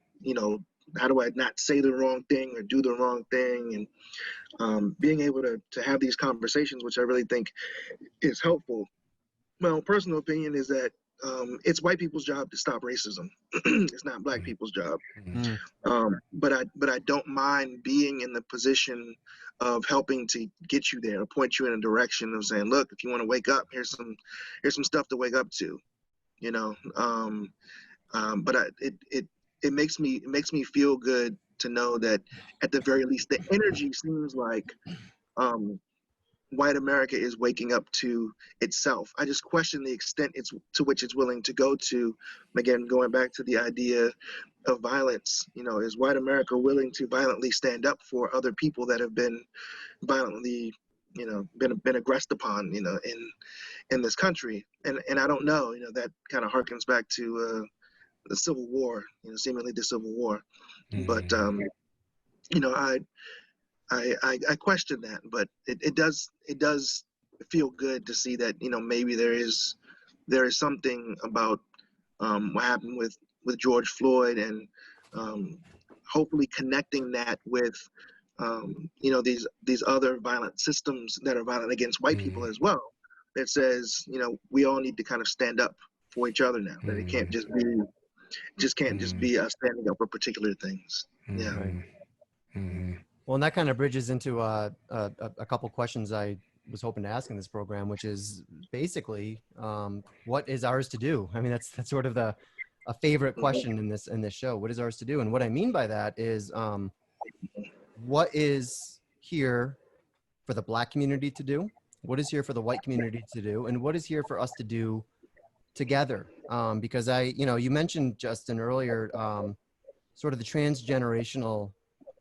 say the wrong thing or do the wrong thing? And being able to have these conversations, which I really think is helpful. My own personal opinion is that it's white people's job to stop racism. It's not Black people's job. But I don't mind being in the position of helping to get you there, point you in a direction of saying, look, if you want to wake up, here's some stuff to wake up to, but it makes me feel good to know that at the very least the energy seems like white America is waking up to itself. I just question the extent to which it's willing to go to. Again, going back to the idea of violence, is white America willing to violently stand up for other people that have been violently, been aggressed upon, in this country? And I don't know, that kind of harkens back to the Civil War, seemingly the Civil War. But I question that, but it does feel good to see that maybe there is something about what happened with George Floyd, and hopefully connecting that with these other violent systems that are violent against white people as well. That says we all need to kind of stand up for each other now. That it can't just be us standing up for particular things. Yeah. Right. Well, and that kind of bridges into a couple questions I was hoping to ask in this program, which is basically what is ours to do? I mean, that's sort of the a favorite question in this show. What is ours to do? And what I mean by that is, what is here for the Black community to do? What is here for the white community to do? And what is here for us to do together? Because you mentioned, Justin, earlier, sort of the transgenerational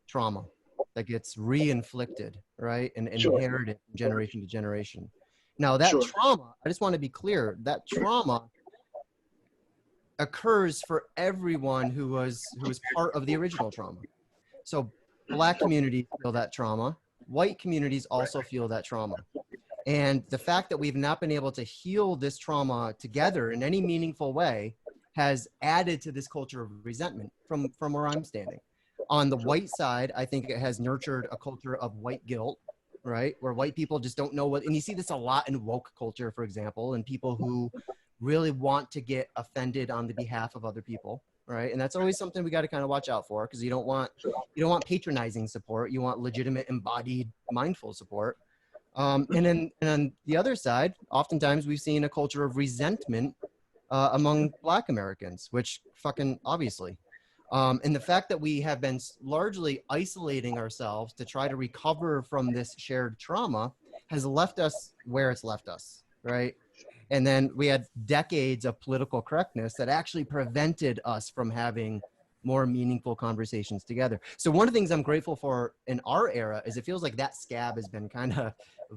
trauma that gets re-inflicted, right? And inherited from generation to generation. Now that trauma, I just want to be clear, that trauma occurs for everyone who was part of the original trauma. So Black communities feel that trauma. White communities also feel that trauma. And the fact that we've not been able to heal this trauma together in any meaningful way has added to this culture of resentment from where I'm standing. On the white side, I think it has nurtured a culture of white guilt, right? Where white people just don't know what, and you see this a lot in woke culture, for example, and people who really want to get offended on the behalf of other people, right? And that's always something we got to kind of watch out for, because you don't want patronizing support. You want legitimate, embodied, mindful support. And then on the other side, oftentimes we've seen a culture of resentment among Black Americans, which fucking obviously. And the fact that we have been largely isolating ourselves to try to recover from this shared trauma has left us where it's left us, right? And then we had decades of political correctness that actually prevented us from having more meaningful conversations together. So one of the things I'm grateful for in our era is it feels like that scab has been kind of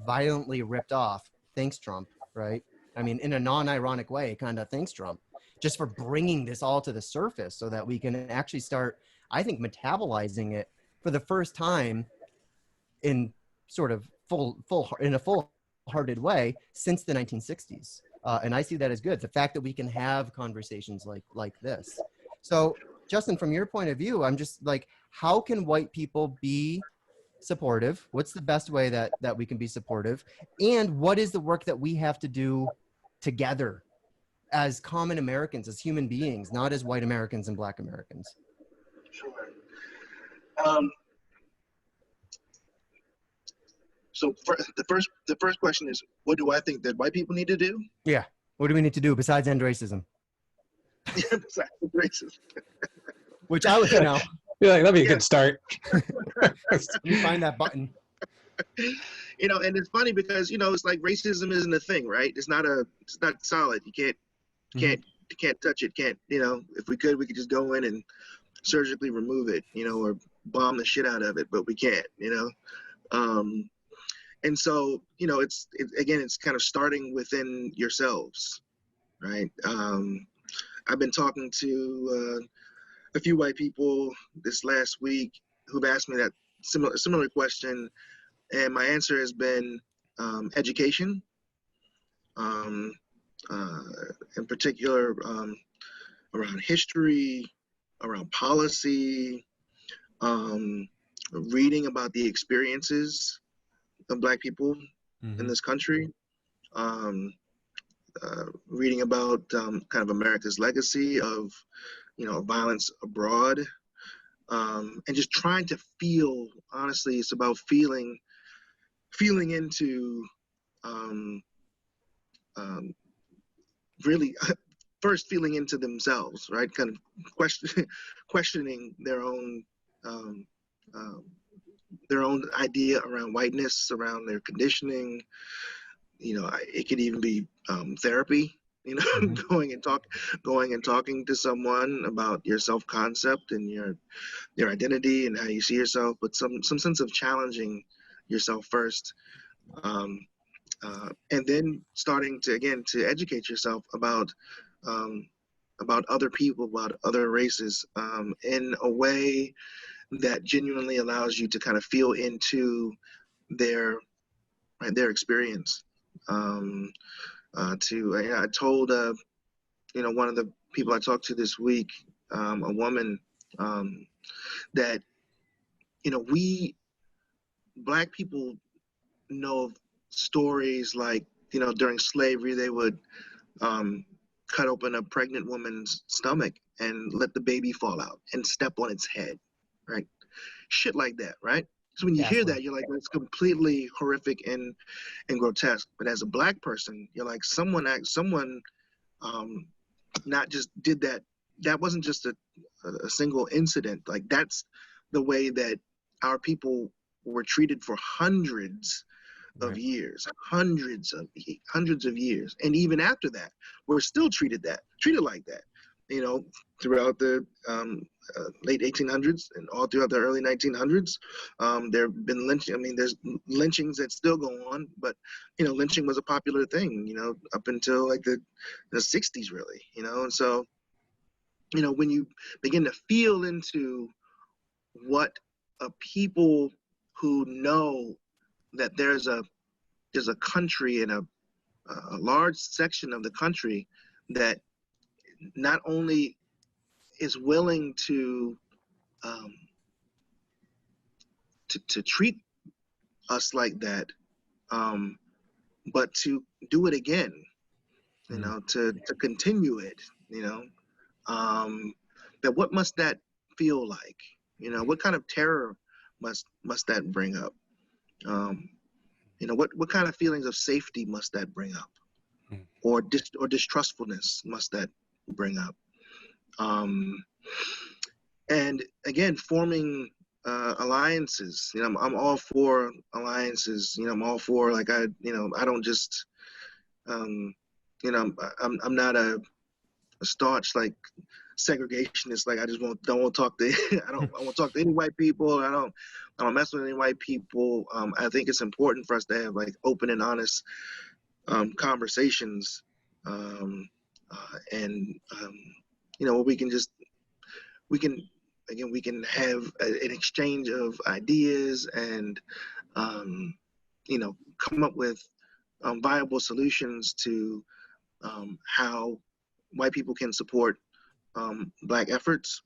violently ripped off. Thanks, Trump, right? I mean, in a non-ironic way, kind of thanks, Trump, just for bringing this all to the surface so that we can actually start, I think, metabolizing it for the first time in sort of in a full-hearted way since the 1960s. And I see that as good. The fact that we can have conversations like this. So Justin, from your point of view, I'm just like, how can white people be supportive? What's the best way that we can be supportive? And what is the work that we have to do together as common Americans, as human beings, not as white Americans and Black Americans? Sure. So the first question is, what do I think that white people need to do? Yeah. What do we need to do besides end racism? Besides racism. Which I would, Yeah, that'd be a good start. Let me find that button. And it's funny because, it's like racism isn't a thing, right? It's not solid. You can't touch it. If we could just go in and surgically remove it, or bomb the shit out of it, but we can't, and so, it's kind of starting within yourselves, right? I've been talking to a few white people this last week who've asked me that similar question, and my answer has been education, in particular around history, around policy, reading about the experiences of Black people in this country, reading about kind of America's legacy of, violence abroad, and just trying to feel, honestly, it's about feeling into really first feeling into themselves, right? Kind of questioning their own idea around whiteness, around their conditioning. It could even be therapy, going and talking to someone about your self-concept and your identity and how you see yourself, but some sense of challenging yourself first, and then starting to educate yourself about other people, about other races, in a way that genuinely allows you to kind of feel into their experience. I told one of the people I talked to this week, a woman, that we Black people know of stories like, during slavery they would cut open a pregnant woman's stomach and let the baby fall out and step on its head, right? Shit like that, right? So when you hear that, you're like, that's completely horrific and grotesque. But as a Black person, you're like, someone not just did that, that wasn't just a single incident. Like, that's the way that our people were treated for hundreds of years, hundreds of years. And even after that, we're still treated like that, you know, throughout the late 1800s and all throughout the early 1900s. There have been lynching. I mean, there's lynchings that still go on, but, you know, lynching was a popular thing, you know, up until like the 60s, really, you know. And so, you know, when you begin to feel into what a people who know that there's a country and a large section of the country that not only is willing to treat us like that, but to do it again, you know, to continue it, you know, that what must that feel like? You know, what kind of terror must that bring up? You know, what kind of feelings of safety must that bring up, or distrustfulness must that bring up? And again, forming alliances. You know, I'm all for alliances. You know, I'm all for, like, I don't just, you know, I'm not a staunch, like, segregationist. Like, I just don't want to talk to I won't talk to any white people. I don't mess with any white people. I think it's important for us to have, like, open and honest conversations, and you know, we can have an exchange of ideas and you know, come up with viable solutions to how white people can support Black efforts.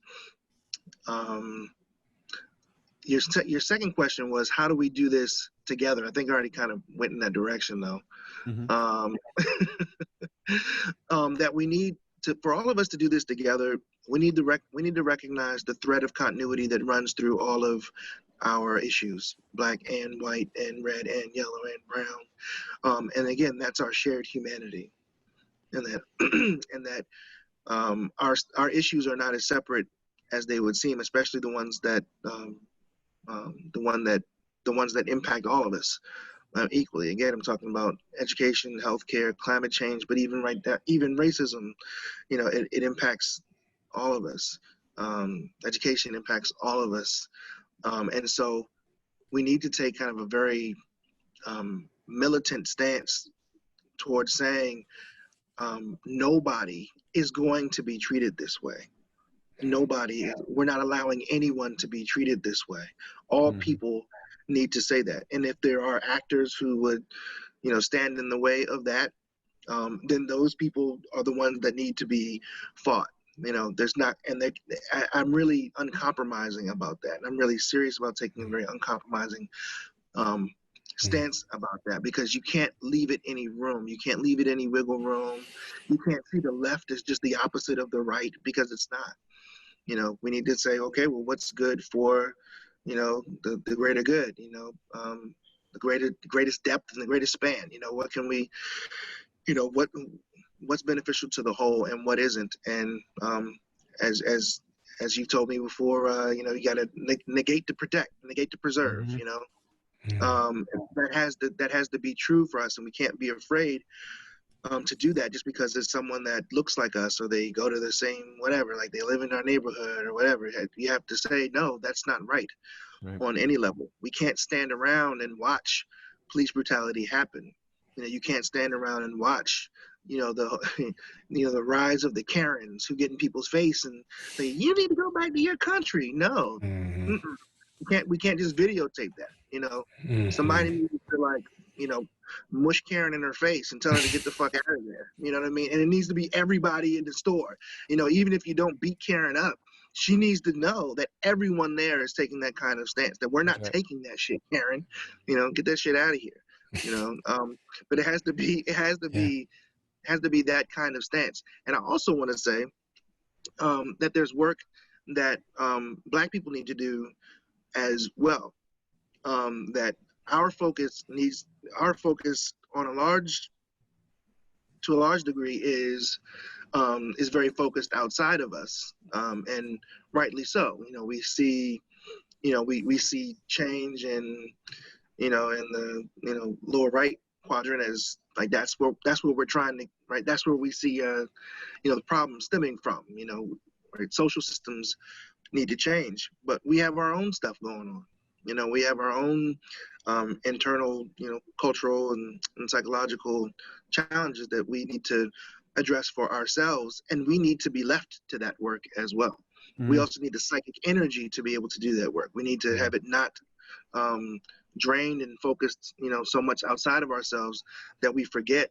Your second question was, how do we do this together? I think I already kind of went in that direction, though. That we need to, for all of us to do this together, we need to recognize the thread of continuity that runs through all of our issues, Black and white and red and yellow and brown. And again, that's our shared humanity, and that and that our issues are not as separate as they would seem, especially the ones that impact all of us equally. Again, I'm talking about education, healthcare, climate change, but even even racism, you know, it impacts all of us. Education impacts all of us, and so we need to take kind of a very militant stance towards saying nobody is going to be treated this way. We're not allowing anyone to be treated this way. All people need to say that. And if there are actors who would, you know, stand in the way of that, then those people are the ones that need to be fought. You know, there's not, and I'm really uncompromising about that. And I'm really serious about taking a very uncompromising stance about that, because you can't leave it any room. You can't leave it any wiggle room. You can't see the left as just the opposite of the right, because it's not. You know, we need to say, okay, well, what's good for, you know, the greater good, you know, the greatest depth and the greatest span. You know, what can we, you know, what's beneficial to the whole and what isn't. And as you told me before, you know, you got to negate to protect, negate to preserve. You know, that has to be true for us, and we can't be afraid to do that just because there's someone that looks like us, or they go to the same whatever, like they live in our neighborhood or whatever. You have to say, no, that's not right on any level. We can't stand around and watch police brutality happen. You know, you can't stand around and watch, you know, the rise of the Karens who get in people's face and say, you need to go back to your country. No, we can't just videotape that. You know, somebody needs to, like, you know, mush Karen in her face and tell her to get the fuck out of there. You know what I mean? And it needs to be everybody in the store. You know, even if you don't beat Karen up, she needs to know that everyone there is taking that kind of stance, that we're not taking that shit, Karen. You know, get that shit out of here. You know, but it has to be that kind of stance. And I also want to say that there's work that Black people need to do as well. That our focus to a large degree is is very focused outside of us, and rightly so. We see, we see change in, in the, lower right quadrant as like that's where we're trying to, right. That's where we see, the problem stemming from. Right. Social systems need to change, but we have our own stuff going on. We have our own internal, cultural and psychological challenges that we need to address for ourselves, and we need to be left to that work as well. We also need the psychic energy to be able to do that work. We need to have it not drained and focused, so much outside of ourselves that we forget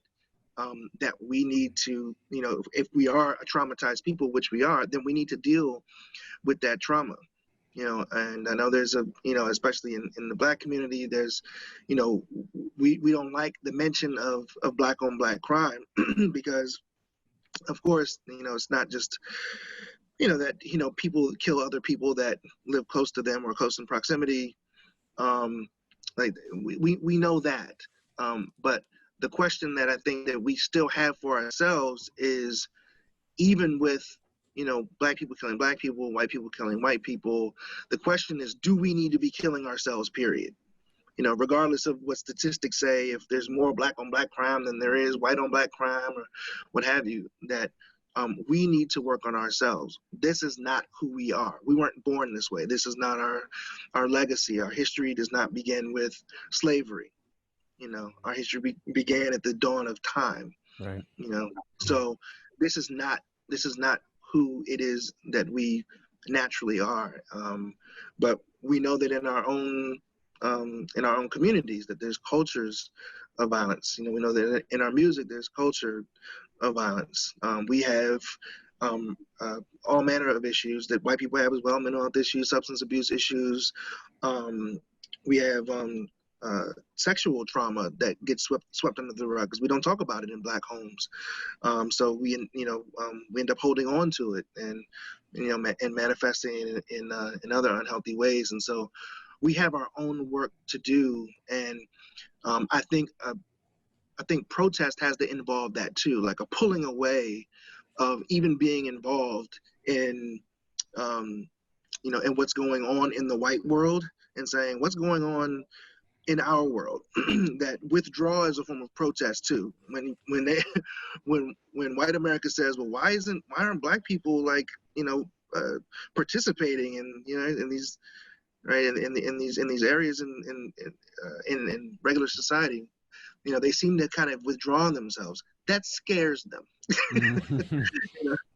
that we need to, if we are a traumatized people, which we are, then we need to deal with that trauma. And I know there's especially in the Black community, there's, we don't like the mention of Black on Black crime because, of course, it's not just, that, people kill other people that live close to them or close in proximity. Like we know that. But the question that I think that we still have for ourselves is, even with, Black people killing Black people, white people killing white people, the question is, do we need to be killing ourselves, period? Regardless of what statistics say, if there's more Black on Black crime than there is white on Black crime or what have you, that we need to work on ourselves. This is not who we are. We weren't born this way. This is not our legacy. Our history does not begin with slavery. Our history began at the dawn of time. Right. So this is not who it is that we naturally are. But we know that in our own communities that there's cultures of violence. We know that in our music there's culture of violence. We have all manner of issues that white people have as well: mental health issues, substance abuse issues. We have sexual trauma that gets swept under the rug because we don't talk about it in Black homes. So we end up holding on to it and and manifesting in other unhealthy ways. And so we have our own work to do. And I think protest has to involve that too, like a pulling away of even being involved in in what's going on in the white world, and saying what's going on in our world. That withdraw is a form of protest too. When white America says, well, why aren't Black people like participating in these right in these areas in regular society, they seem to kind of withdraw themselves. That scares them.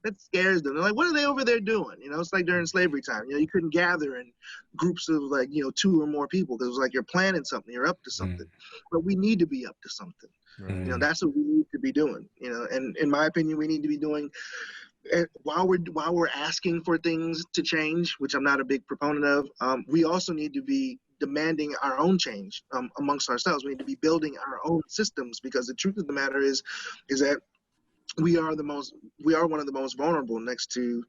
That scares them. They're like, what are they over there doing? It's like during slavery time. You couldn't gather in groups of like 2 or more people because it was like you're planning something, you're up to something. But we need to be up to something. Right. That's what we need to be doing. And in my opinion, we need to be doing while we're asking for things to change, which I'm not a big proponent of. We also need to be demanding our own change amongst ourselves. We need to be building our own systems, because the truth of the matter is that we are one of the most vulnerable next to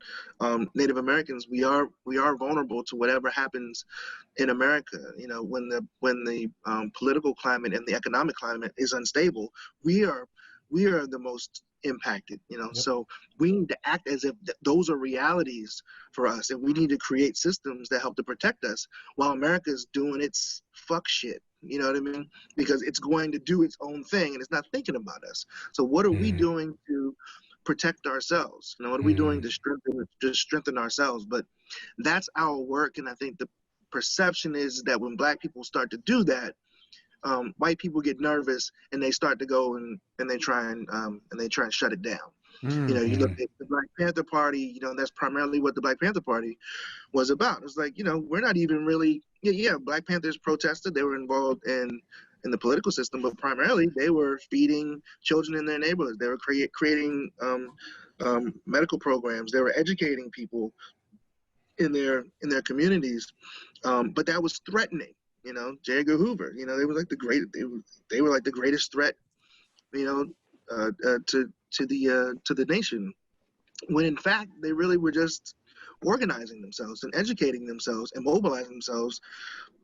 Native Americans. We are vulnerable to whatever happens in America. When the political climate and the economic climate is unstable, we are the most impacted. Yep. So we need to act as if those are realities for us, and we need to create systems that help to protect us while America's doing its fuck shit. You know what I mean? Because it's going to do its own thing and it's not thinking about us. So what are we doing to protect ourselves? What are we doing to strengthen ourselves? But that's our work. And I think the perception is that when Black people start to do that, white people get nervous and they start to go and they try and shut it down. You look at the Black Panther Party, that's primarily what the Black Panther Party was about. It's like, we're not even really, Black Panthers protested. They were involved in the political system, but primarily they were feeding children in their neighborhoods. They were creating medical programs. They were educating people in their communities. But that was threatening. J. Edgar Hoover, they were like they were like the greatest threat, to the nation, when in fact they really were just organizing themselves and educating themselves and mobilizing themselves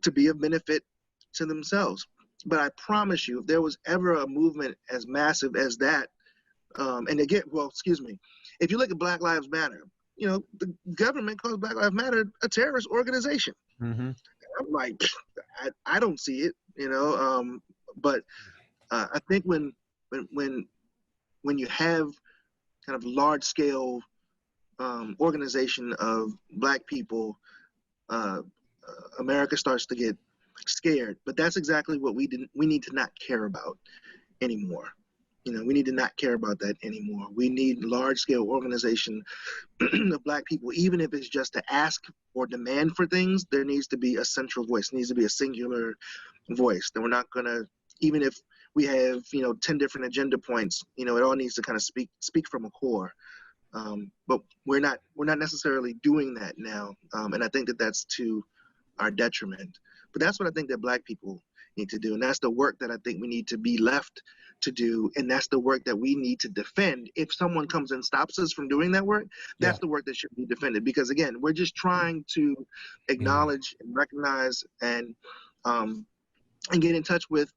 to be of benefit to themselves. But I promise you, if there was ever a movement as massive as that, and again, well, excuse me, if you look at Black Lives Matter, you know, the government calls Black Lives Matter a terrorist organization. Mm-hmm. I'm like, I don't see it, you know. But I think when you have kind of large scale organization of Black people, America starts to get scared. But that's exactly what we need to not care about anymore. You know, we need to not care about that anymore. We need large scale organization of Black people, even if it's just to ask or demand for things. There needs to be a central voice, needs to be a singular voice. That we're not gonna, even if we have, you know, 10 different agenda points, you know, it all needs to kind of speak from a core. But we're not necessarily doing that now, and I think that that's to our detriment. But that's what I think that Black people need to do, and that's the work that I think we need to be left to do, and that's the work that we need to defend. If someone comes and stops us from doing that work, that's the work that should be defended. Because again, we're just trying to acknowledge and recognize and get in touch with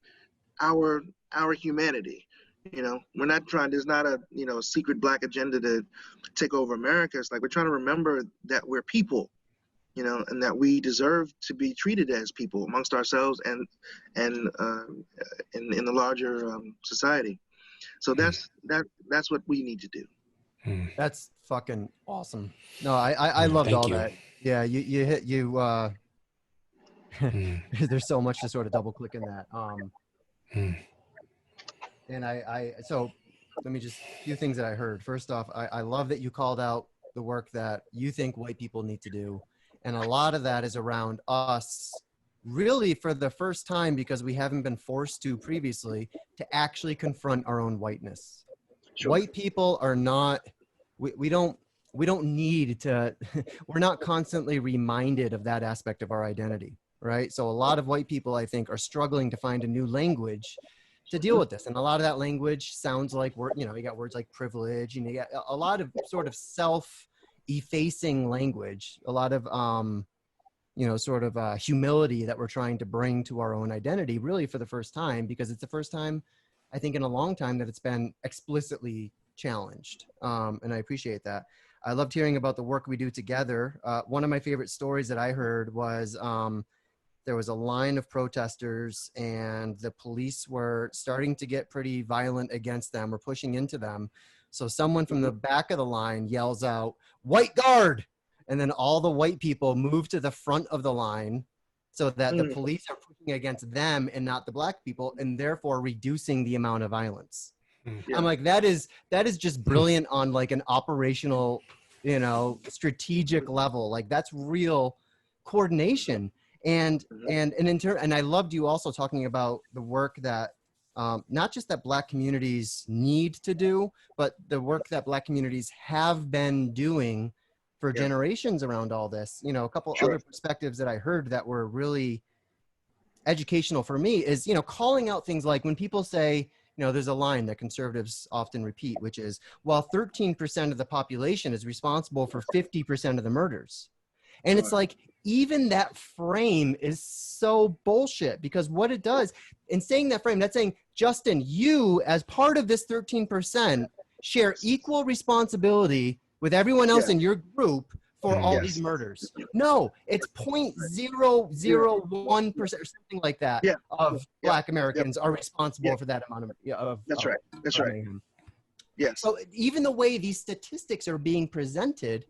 our humanity. You know, we're not trying. There's not a, you know, secret Black agenda to take over America. It's like we're trying to remember that we're people, you know, and that we deserve to be treated as people amongst ourselves and in the larger society. So that's what we need to do. That's fucking awesome. No, I loved all that. Yeah, you hit there's so much to sort of double click in that. And so let me just a few things that I heard. First off, I love that you called out the work that you think white people need to do. And a lot of that is around us really for the first time, because we haven't been forced to previously, to actually confront our own whiteness. Sure. White people are not, we don't need to, we're not constantly reminded of that aspect of our identity, right? So a lot of white people, I think, are struggling to find a new language to deal with this. And a lot of that language sounds like, you know, you got words like privilege, and you got a lot of sort of self-effacing language, a lot of, you know, sort of humility that we're trying to bring to our own identity, really for the first time, because it's the first time, I think, in a long time that it's been explicitly challenged. And I appreciate that. I loved hearing about the work we do together. One of my favorite stories that I heard was there was a line of protesters and the police were starting to get pretty violent against them or pushing into them. So someone from the back of the line yells out, "White guard!" And then all the white people move to the front of the line so that the police are pushing against them and not the Black people, and therefore reducing the amount of violence. Yeah. I'm like, that is just brilliant on like an operational, you know, strategic level. Like that's real coordination. And I loved you also talking about the work that not just that Black communities need to do, but the work that Black communities have been doing for generations around all this. You know, a couple other perspectives that I heard that were really educational for me is, you know, calling out things like when people say, you know, there's a line that conservatives often repeat, which is, well, 13% of the population is responsible for 50% of the murders. And it's like, even that frame is so bullshit, because what it does in saying that frame, that's saying, Justin, you as part of this 13% share equal responsibility with everyone else in your group for all these murders. No, it's 0.001% or something like that of Black Americans are responsible for that amount of That's right. Yes. So even the way these statistics are being presented,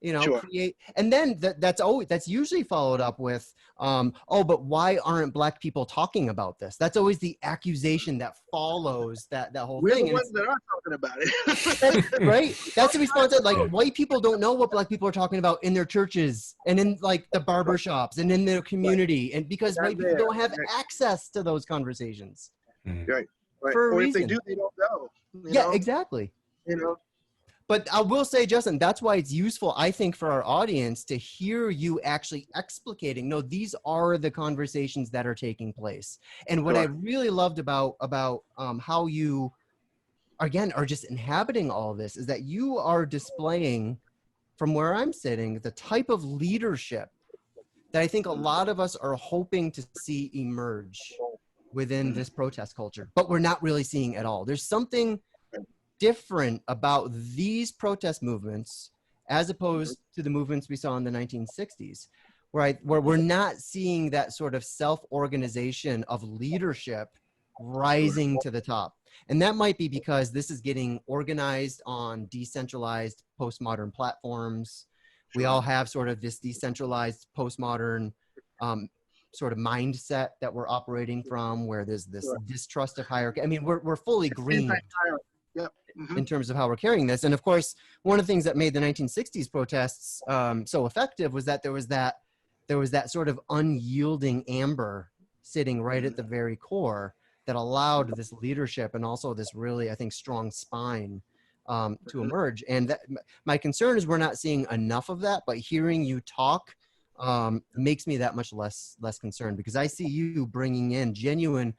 you know, create, and then that's usually followed up with, oh, but why aren't Black people talking about this? That's always the accusation that follows that whole thing. We're the ones that are talking about it. Right? That's the response. Like, white people don't know what Black people are talking about in their churches and in like the barber shops and in their community, and because white people don't have access to those conversations. Right. For a or reason. if they do, they don't know. You know? Exactly. You know. But I will say, Justin, that's why it's useful, I think, for our audience to hear you actually explicating, no, these are the conversations that are taking place. And what I really loved about how you, again, are just inhabiting all of this is that you are displaying, from where I'm sitting, the type of leadership that I think a lot of us are hoping to see emerge within this protest culture, but we're not really seeing at all. There's something different about these protest movements as opposed to the movements we saw in the 1960s, right? Where we're not seeing that sort of self-organization of leadership rising to the top. And that might be because this is getting organized on decentralized postmodern platforms. We all have sort of this decentralized postmodern sort of mindset that we're operating from, where there's this distrust of hierarchy. I mean, we're fully green in terms of how we're carrying this. And of course, one of the things that made the 1960s protests so effective was that there was that sort of unyielding amber sitting right at the very core that allowed this leadership and also this really, I think, strong spine to emerge. And that, my concern is we're not seeing enough of that, but hearing you talk makes me that much less concerned, because I see you bringing in genuine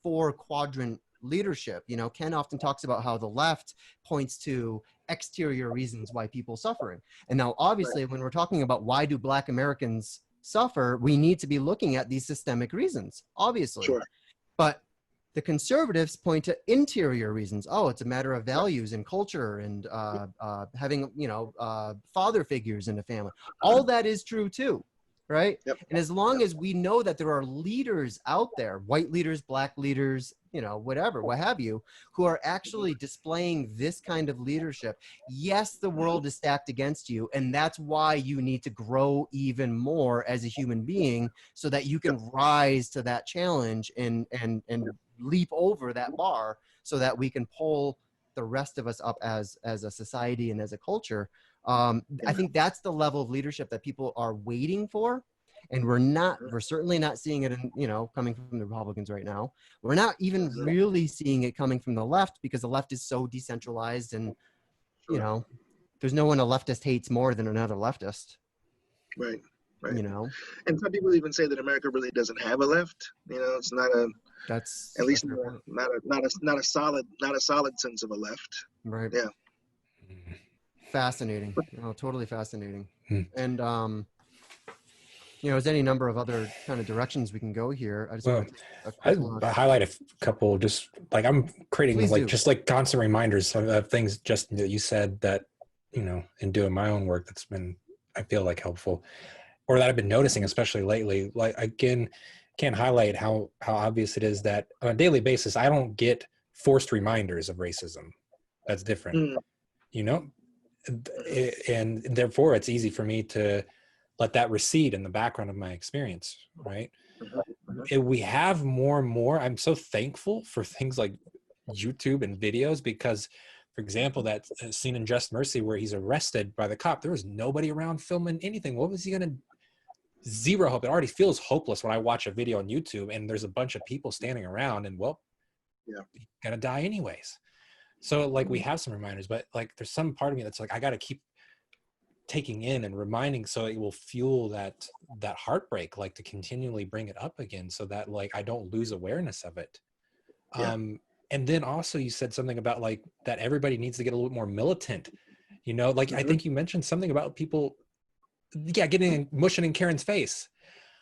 4-quadrant leadership. You know, Ken often talks about how the left points to exterior reasons why people suffering. And now obviously when we're talking about why do Black Americans suffer, we need to be looking at these systemic reasons, obviously. But the conservatives point to interior reasons. Oh, it's a matter of values and culture and having, you know, father figures in the family. All that is true too, right? And as long as we know that there are leaders out there, white leaders, Black leaders, you know, whatever, what have you, who are actually displaying this kind of leadership, yes, the world is stacked against you. And that's why you need to grow even more as a human being so that you can rise to that challenge and leap over that bar so that we can pull the rest of us up as a society and as a culture. I think that's the level of leadership that people are waiting for. And we're certainly not seeing it in, you know, coming from the Republicans right now. We're not even really seeing it coming from the left, because the left is so decentralized and, you know, there's no one a leftist hates more than another leftist. Right. You know, and some people even say that America really doesn't have a left. You know, it's not a, that's at least not a solid sense of a left. Right. Yeah. Fascinating. Totally fascinating. And you know, there's any number of other kind of directions we can go here. I just want to highlight a couple, just like I'm creating just like constant reminders of things just that you said that, you know, in doing my own work that's been, I feel like, helpful, or that I've been noticing, especially lately. Like, again, can't highlight how obvious it is that on a daily basis, I don't get forced reminders of racism. That's different, you know? And therefore it's easy for me to let that recede in the background of my experience, right? We have more and more. I'm so thankful for things like YouTube and videos, because, for example, that scene in Just Mercy where he's arrested by the cop, there was nobody around filming anything. What was he gonna? Zero hope. It already feels hopeless when I watch a video on YouTube and there's a bunch of people standing around and, well, you're gonna die anyways. So like we have some reminders, but like there's some part of me that's like, I got to keep taking in and reminding, so it will fuel that heartbreak, like to continually bring it up again, so that like I don't lose awareness of it. And then also you said something about like that everybody needs to get a little bit more militant, you know, like I think you mentioned something about people getting mushing in Karen's face.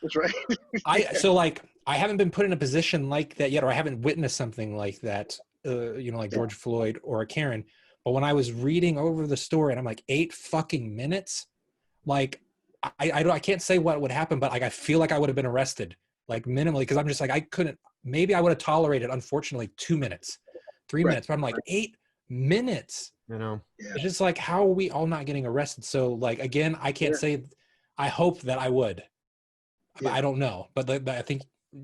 That's right. So like I haven't been put in a position like that yet, or I haven't witnessed something like that, you know, like George Floyd or a Karen. But when I was reading over the story and I'm like, 8 fucking minutes, like I can't say what would happen, but like I feel like I would have been arrested, like minimally, because I'm just like, I couldn't, maybe I would have tolerated, unfortunately, 2 minutes, 3 minutes, but I'm like 8 minutes. You know, it's just like, how are we all not getting arrested? So like, again, I can't say, I hope that I would, but I don't know. But I think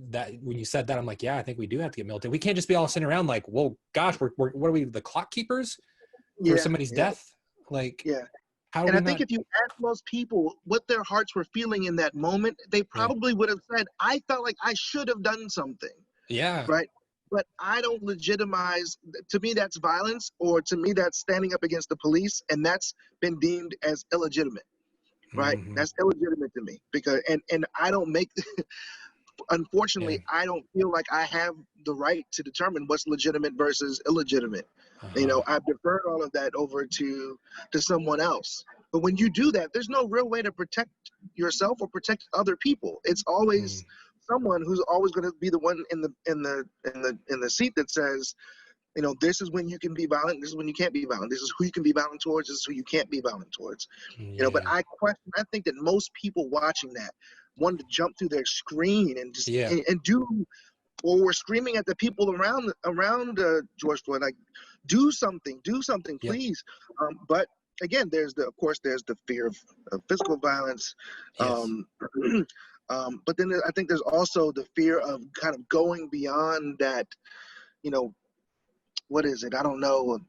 that when you said that, I'm like, yeah, I think we do have to get militant. We can't just be all sitting around like, well, gosh, what are we, the clock keepers for somebody's death? Like, how do and we I think if you ask most people what their hearts were feeling in that moment, they probably would have said, I felt like I should have done something. Right. But I don't legitimize, to me that's violence, or to me that's standing up against the police, and that's been deemed as illegitimate. Right. That's illegitimate to me, because and I don't make unfortunately, I don't feel like I have the right to determine what's legitimate versus illegitimate. You know, I've deferred all of that over to someone else. But when you do that, there's no real way to protect yourself or protect other people. It's always someone who's always going to be the one in the seat that says, You know, this is when you can be violent. This is when you can't be violent. This is who you can be violent towards. This is who you can't be violent towards. You know, but I think that most people watching that wanted to jump through their screen and just and do, or were screaming at the people around George Floyd, like, do something, please. But again, of course there's the fear of physical violence. But then I think there's also the fear of kind of going beyond that. You know, what is it? I don't know.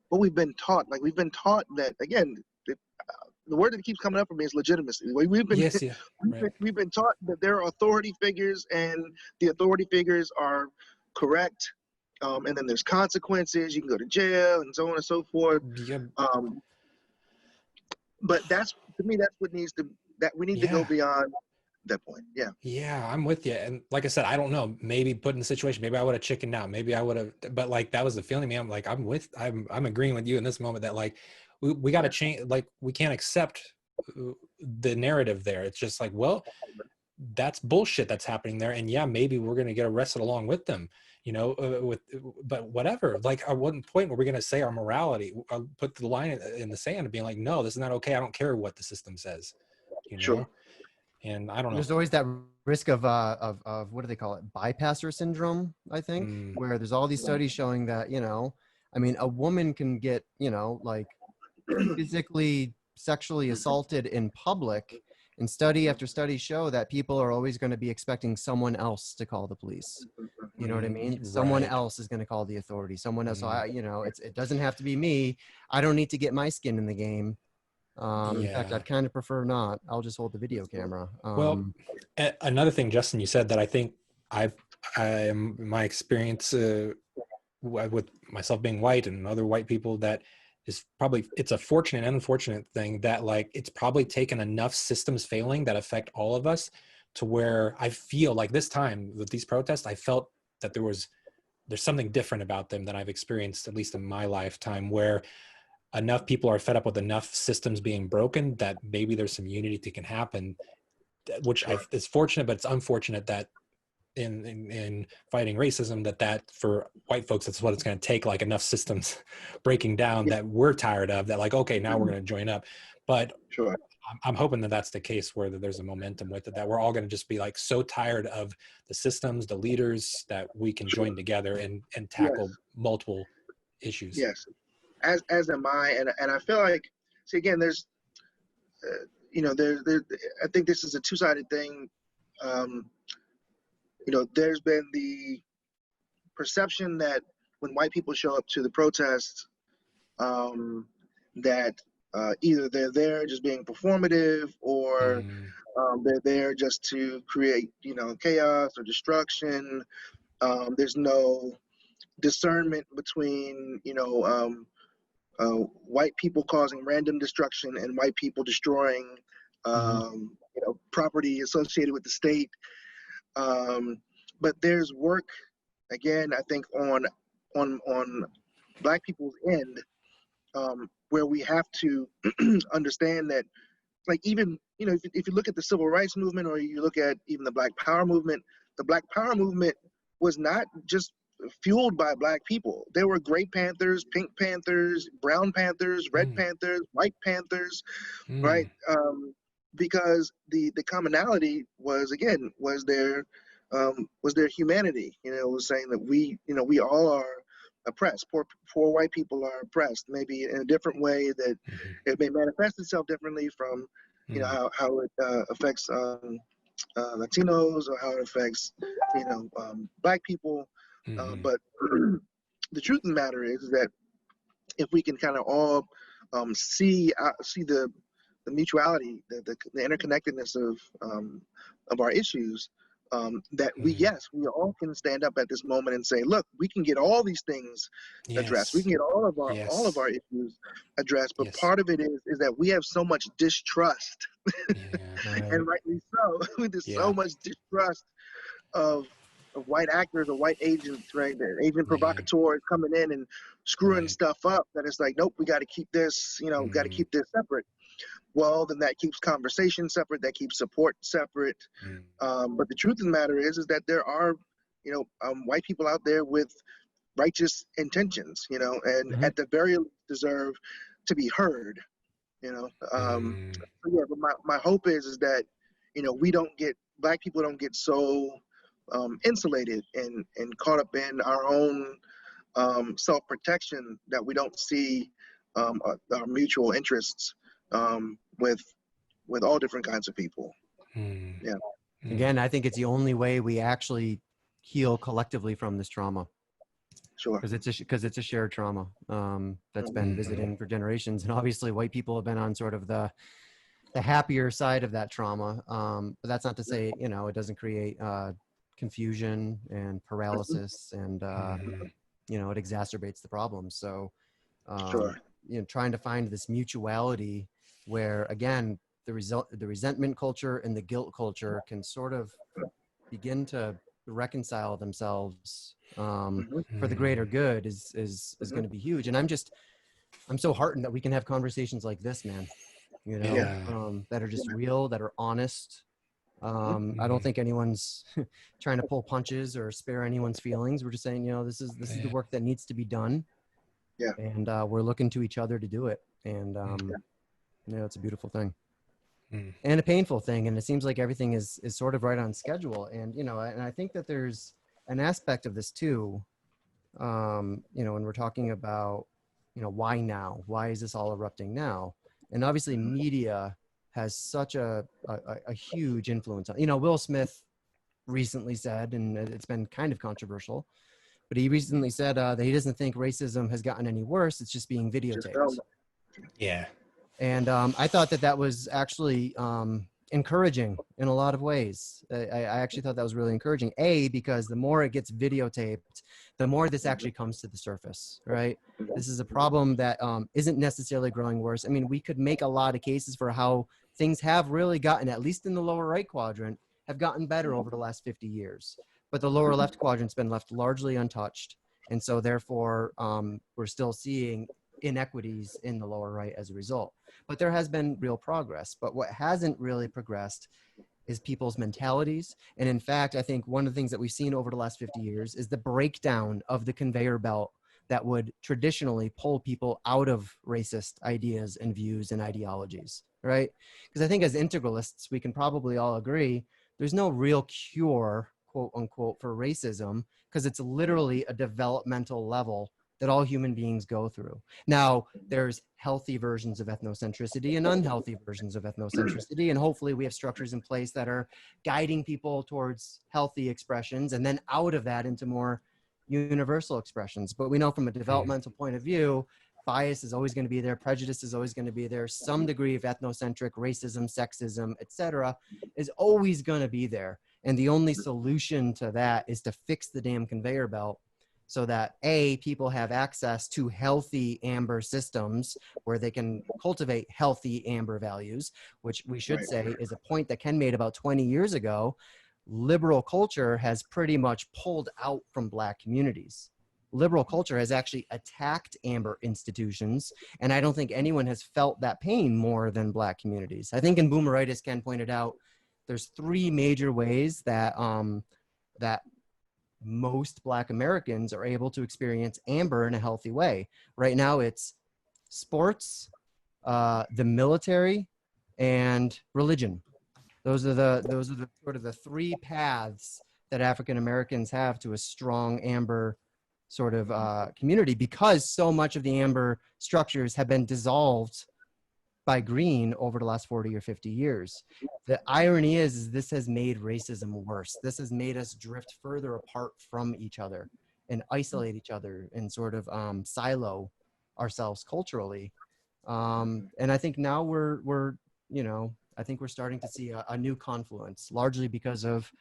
What we've been taught. Like, we've been taught that, again, the word that keeps coming up for me is legitimacy. We've been taught that there are authority figures, and the authority figures are correct. And then there's consequences. You can go to jail and so on and so forth. But to me, that's what needs to, that we need to go beyond that point. Yeah, I'm with you. And like I said, I don't know, maybe put in the situation, maybe I would have chickened out, maybe I would have, but like, that was the feeling, man. I'm like, I'm agreeing with you in this moment that, like, we got to change. Like, we can't accept the narrative there. It's just like, well, that's bullshit that's happening there. And yeah, maybe we're going to get arrested along with them, you know, but whatever. Like, at one point, were we going to say our morality, put the line in the sand and being like, no, this is not okay. I don't care what the system says, you know? Sure. And I don't know. There's always that risk of what do they call it? Bypasser syndrome, I think, where there's all these studies showing that, you know, I mean, a woman can get, you know, like, physically, sexually assaulted in public, and study after study show that people are always going to be expecting someone else to call the police. You know what I mean? Someone else is going to call the authority. Someone else. So you know, it doesn't have to be me. I don't need to get my skin in the game. In fact, I'd kind of prefer not. I'll just hold the video camera. Well, another thing, Justin, you said that I think my experience with myself being white and other white people, that is probably, it's a fortunate and unfortunate thing that, like, it's probably taken enough systems failing that affect all of us to where I feel like this time with these protests, I felt that there's something different about them than I've experienced, at least in my lifetime, where enough people are fed up with enough systems being broken that maybe there's some unity that can happen, which is fortunate, but it's unfortunate that in fighting racism, that for white folks, that's what it's going to take, like enough systems breaking down that we're tired of, that like, okay, now we're going to join up. But I'm hoping that that's the case, where there's a momentum with it, that we're all going to just be like so tired of the systems, the leaders, that we can join together and tackle multiple issues. Yes, as am I, and I feel like, see, again, there's you know, I think this is a two-sided thing. You know, there's been the perception that when white people show up to the protests, that either they're there just being performative, or they're there just to create, you know, chaos or destruction. There's no discernment between, you know, white people causing random destruction and white people destroying, you know, property associated with the state. But there's work, again, I think on Black people's end, where we have to understand that, like, even, you know, if you look at the civil rights movement, or you look at even the Black Power movement, the Black Power movement was not just fueled by Black people. There were gray Panthers, pink Panthers, brown Panthers, red Panthers, white Panthers, right? Because the commonality was, again, was their humanity. You know, it was saying that we all are oppressed. Poor white people are oppressed, maybe in a different way, that it may manifest itself differently from, you know, how it affects Latinos, or how it affects, you know, Black people. But the truth of the matter is that if we can kind of all see the mutuality, the interconnectedness of our issues, that we all can stand up at this moment and say, look, we can get all these things addressed. We can get all of our issues addressed. But part of it is that we have so much distrust, and rightly so. There's so much distrust of white actors or white agents, right? The agent provocateurs coming in and screwing stuff up, that it's like, nope, we got to keep this, you know, got to keep this separate. Well, then that keeps conversation separate, that keeps support separate. But the truth of the matter is that there are, you know, white people out there with righteous intentions, you know, and at the very least deserve to be heard, you know. So yeah, but my hope is that, you know, Black people don't get so insulated and caught up in our own self-protection that we don't see our mutual interests with all different kinds of people. Yeah. Again, I think it's the only way we actually heal collectively from this trauma. Sure. Because it's a shared trauma that's been visiting for generations, and obviously white people have been on sort of the happier side of that trauma. But that's not to say, you know, it doesn't create confusion and paralysis, and you know, it exacerbates the problem. So, Sure. you know, trying to find this mutuality where, again, the resentment culture and the guilt culture can sort of begin to reconcile themselves for the greater good is going to be huge. And I'm so heartened that we can have conversations like this, man, you know, that are just real, that are honest. I don't think anyone's trying to pull punches or spare anyone's feelings. We're just saying, you know, this is the work that needs to be done. Yeah. And we're looking to each other to do it. And you know, it's a beautiful thing. And a painful thing. And it seems like everything is sort of right on schedule. And, you know, and I think that there's an aspect of this too, you know, when we're talking about, you know, why now? Why is this all erupting now? And obviously media has such a huge influence on, you know, Will Smith recently said, and it's been kind of controversial, but he recently said that he doesn't think racism has gotten any worse. It's just being videotaped. Yeah. And I thought that was actually encouraging in a lot of ways. I actually thought that was really encouraging. Because the more it gets videotaped, the more this actually comes to the surface, right? This is a problem that isn't necessarily growing worse. I mean, we could make a lot of cases for how things have really gotten, at least in the lower right quadrant, have gotten better over the last 50 years. But the lower left quadrant's been left largely untouched. And so therefore, we're still seeing inequities in the lower right as a result. But there has been real progress. But what hasn't really progressed is people's mentalities. And in fact, I think one of the things that we've seen over the last 50 years is the breakdown of the conveyor belt that would traditionally pull people out of racist ideas and views and ideologies, right? Because I think as integralists, we can probably all agree there's no real cure, quote unquote, for racism, because it's literally a developmental level that all human beings go through. Now, there's healthy versions of ethnocentricity and unhealthy versions of ethnocentricity, and hopefully we have structures in place that are guiding people towards healthy expressions, and then out of that into more universal expressions. But we know from a developmental point of view, bias is always going to be there, prejudice is always going to be there, some degree of ethnocentric racism, sexism, etc., is always going to be there. And the only solution to that is to fix the damn conveyor belt, so that people have access to healthy amber systems where they can cultivate healthy amber values, which we should say is a point that Ken made about 20 years ago. Liberal culture has pretty much pulled out from Black communities. Liberal culture has actually attacked amber institutions, and I don't think anyone has felt that pain more than Black communities. I think in Boomeritis, Ken pointed out, there's 3 major ways that that most Black Americans are able to experience amber in a healthy way. Right now, it's sports, the military, and religion. Those are the sort of the 3 paths that African Americans have to a strong amber sort of community, because so much of the amber structures have been dissolved by green over the last 40 or 50 years. The irony is this has made racism worse. This has made us drift further apart from each other and isolate each other and sort of silo ourselves culturally. And I think now we're you know, I think we're starting to see a new confluence, largely because of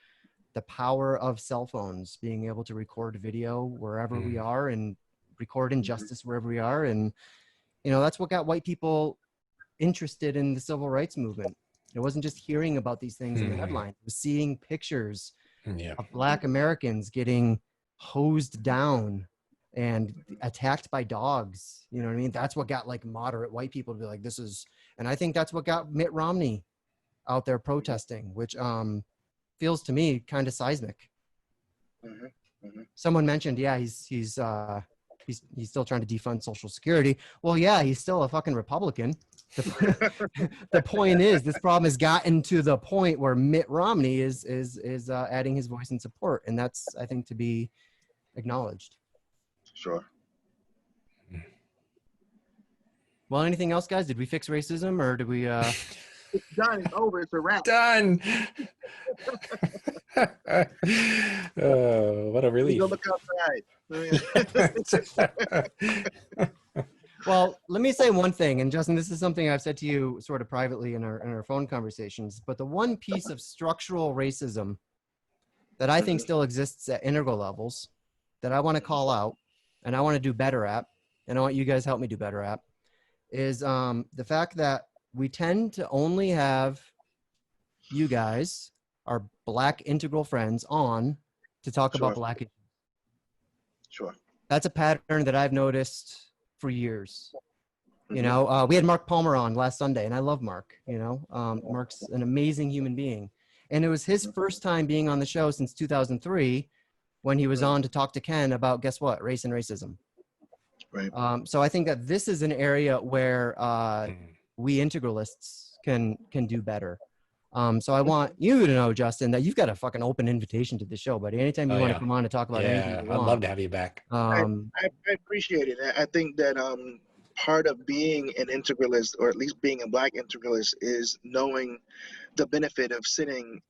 the power of cell phones, being able to record video wherever we are and record injustice wherever we are. And, you know, that's what got white people interested in the civil rights movement. It wasn't just hearing about these things in the headlines. It was seeing pictures of Black Americans getting hosed down and attacked by dogs. You know what I mean? That's what got like moderate white people to be like, this is, and I think that's what got Mitt Romney out there protesting, which feels to me kind of seismic. Someone mentioned, yeah, he's still trying to defund Social Security. Well, yeah, he's still a fucking Republican. The point is, this problem has gotten to the point where Mitt Romney is adding his voice in support, and that's, I think, to be acknowledged. Sure. Well, anything else, guys? Did we fix racism, or did we? It's done. It's over. It's a wrap. Done. Oh, what a relief. Go look outside. Well, let me say one thing, and Justin, this is something I've said to you sort of privately in our phone conversations, but the one piece of structural racism that I think still exists at integral levels that I want to call out and I want to do better at, and I want you guys to help me do better at, is the fact that we tend to only have you guys, our Black integral friends, on to talk about Black issues. Sure. That's a pattern that I've noticed for years. You know, we had Mark Palmer on last Sunday, and I love Mark. You know, Mark's an amazing human being. And it was his first time being on the show since 2003 when he was on to talk to Ken about, guess what, race and racism. Right. So I think that this is an area where we integralists can do better. So I want you to know, Justin, that you've got a fucking open invitation to the show, buddy. Anytime you want to come on and talk about anything you want. I'd love to have you back. I appreciate it. I think that part of being an integralist, or at least being a Black integralist, is knowing the benefit of sitting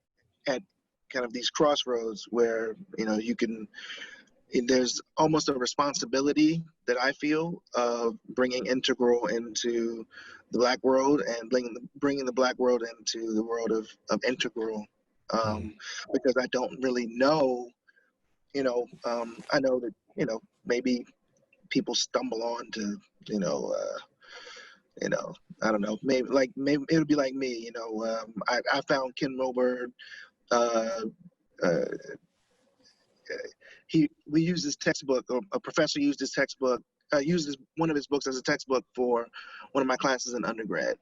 at kind of these crossroads where, you know, you can, there's almost a responsibility that I feel of bringing integral into the Black world and bringing the Black world into the world of integral, because I don't really know, you know, I know that, you know, maybe people stumble on to, I don't know, maybe it would be like me, you know, I found Ken Wilber, we used his textbook, or a professor used his textbook, one of his books as a textbook for one of my classes in undergrad.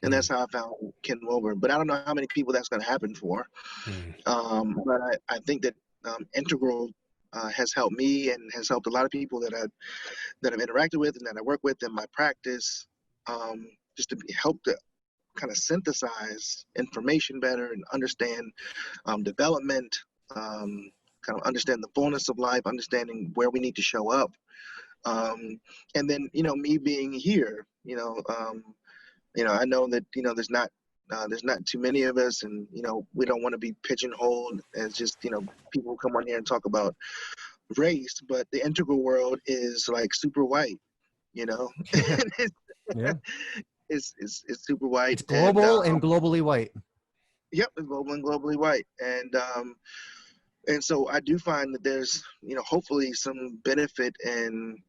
And that's how I found Ken Wilber. But I don't know how many people that's going to happen for. But I think that Integral has helped me and has helped a lot of people that I've interacted with and that I work with in my practice, just to help to kind of synthesize information better and understand development, kind of understand the fullness of life, understanding where we need to show up. And then, you know, me being here, I know that, you know, there's not too many of us, and, you know, we don't want to be pigeonholed as just, you know, people who come on here and talk about race, but the integral world is like super white, you know. Yeah. It's super white. It's global and globally white. Yep, it's global and globally white. And so I do find that there's, you know, hopefully some benefit in,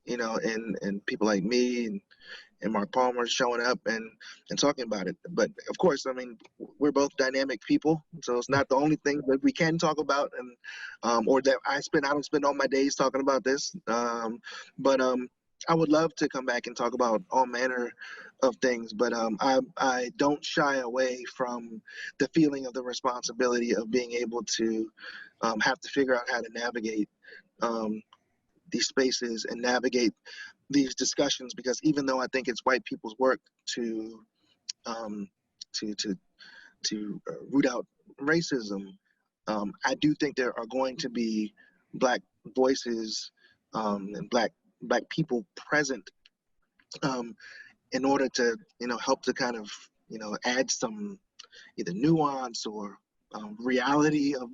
you know, in people like me and Mark Palmer showing up and talking about it. But of course, I mean, we're both dynamic people, so it's not the only thing that we can talk about, and or that I don't spend all my days talking about this. But I would love to come back and talk about all manner of things, but I don't shy away from the feeling of the responsibility of being able to have to figure out how to navigate these spaces and navigate these discussions, because even though I think it's white people's work to root out racism, I do think there are going to be Black voices and black people present in order to, you know, help to kind of, you know, add some either nuance or reality of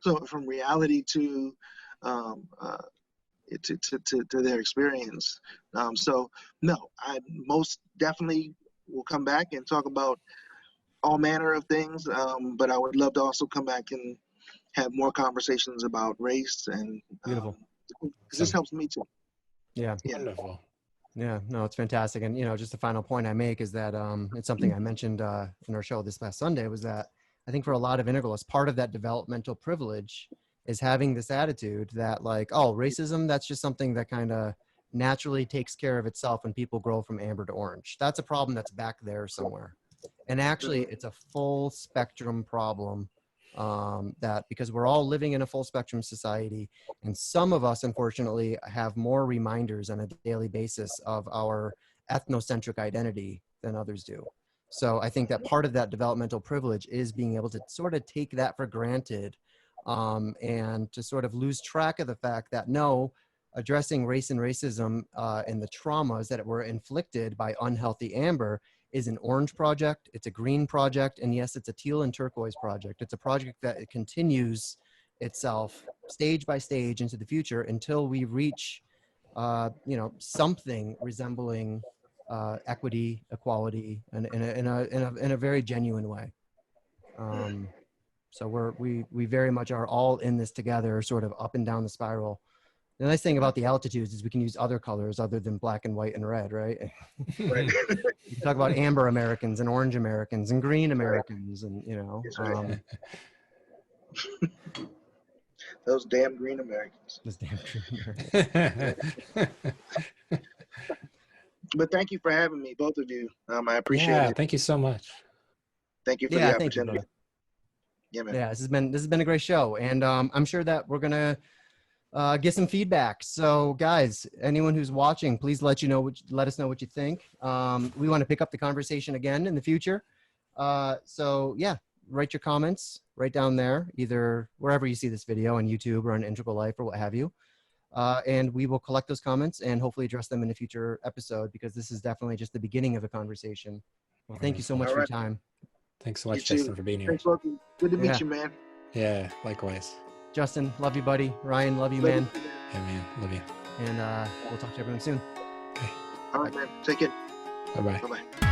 so from reality to their experience. So no, I most definitely will come back and talk about all manner of things, but I would love to also come back and have more conversations about race, and beautiful, because this helps me too. Yeah. Wonderful. Yeah, no, it's fantastic. And, you know, just the final point I make is that it's something I mentioned in our show this past Sunday, was that I think for a lot of integralists, part of that developmental privilege is having this attitude that, like, oh, racism, that's just something that kind of naturally takes care of itself when people grow from amber to orange. That's a problem that's back there somewhere. And actually, it's a full spectrum problem that because we're all living in a full spectrum society, and some of us, unfortunately, have more reminders on a daily basis of our ethnocentric identity than others do. So I think that part of that developmental privilege is being able to sort of take that for granted, and to sort of lose track of the fact that no, addressing race and racism and the traumas that were inflicted by unhealthy amber is an orange project, it's a green project, and yes, it's a teal and turquoise project. It's a project that it continues itself stage by stage into the future until we reach, you know, something resembling equity, equality, and in a very genuine way. So we very much are all in this together, sort of up and down the spiral. The nice thing about the altitudes is we can use other colors other than black and white and red, right? Right. You can talk about amber Americans and orange Americans and green Americans, and you know, Those damn green Americans. those damn green Americans. But thank you for having me, both of you. I appreciate it. Thank you so much. Thank you for the opportunity. Yeah, man. Yeah, this has been a great show, and I'm sure that we're gonna get some feedback. So guys, anyone who's watching, please let us know what you think. We want to pick up the conversation again in the future. So yeah, write your comments right down there, either wherever you see this video on YouTube or on Integral Life or what have you. And we will collect those comments and hopefully address them in a future episode, because this is definitely just the beginning of a conversation. Well, thank you so much for your time. Thanks so much, Justin, for being here. Thanks, welcome. Good to meet you, man. Yeah, likewise. Justin, love you, buddy. Ryan, love you, man. Yeah, man, love you. And we'll talk to everyone soon. Okay. All right, man. Take it. Bye-bye. Bye-bye.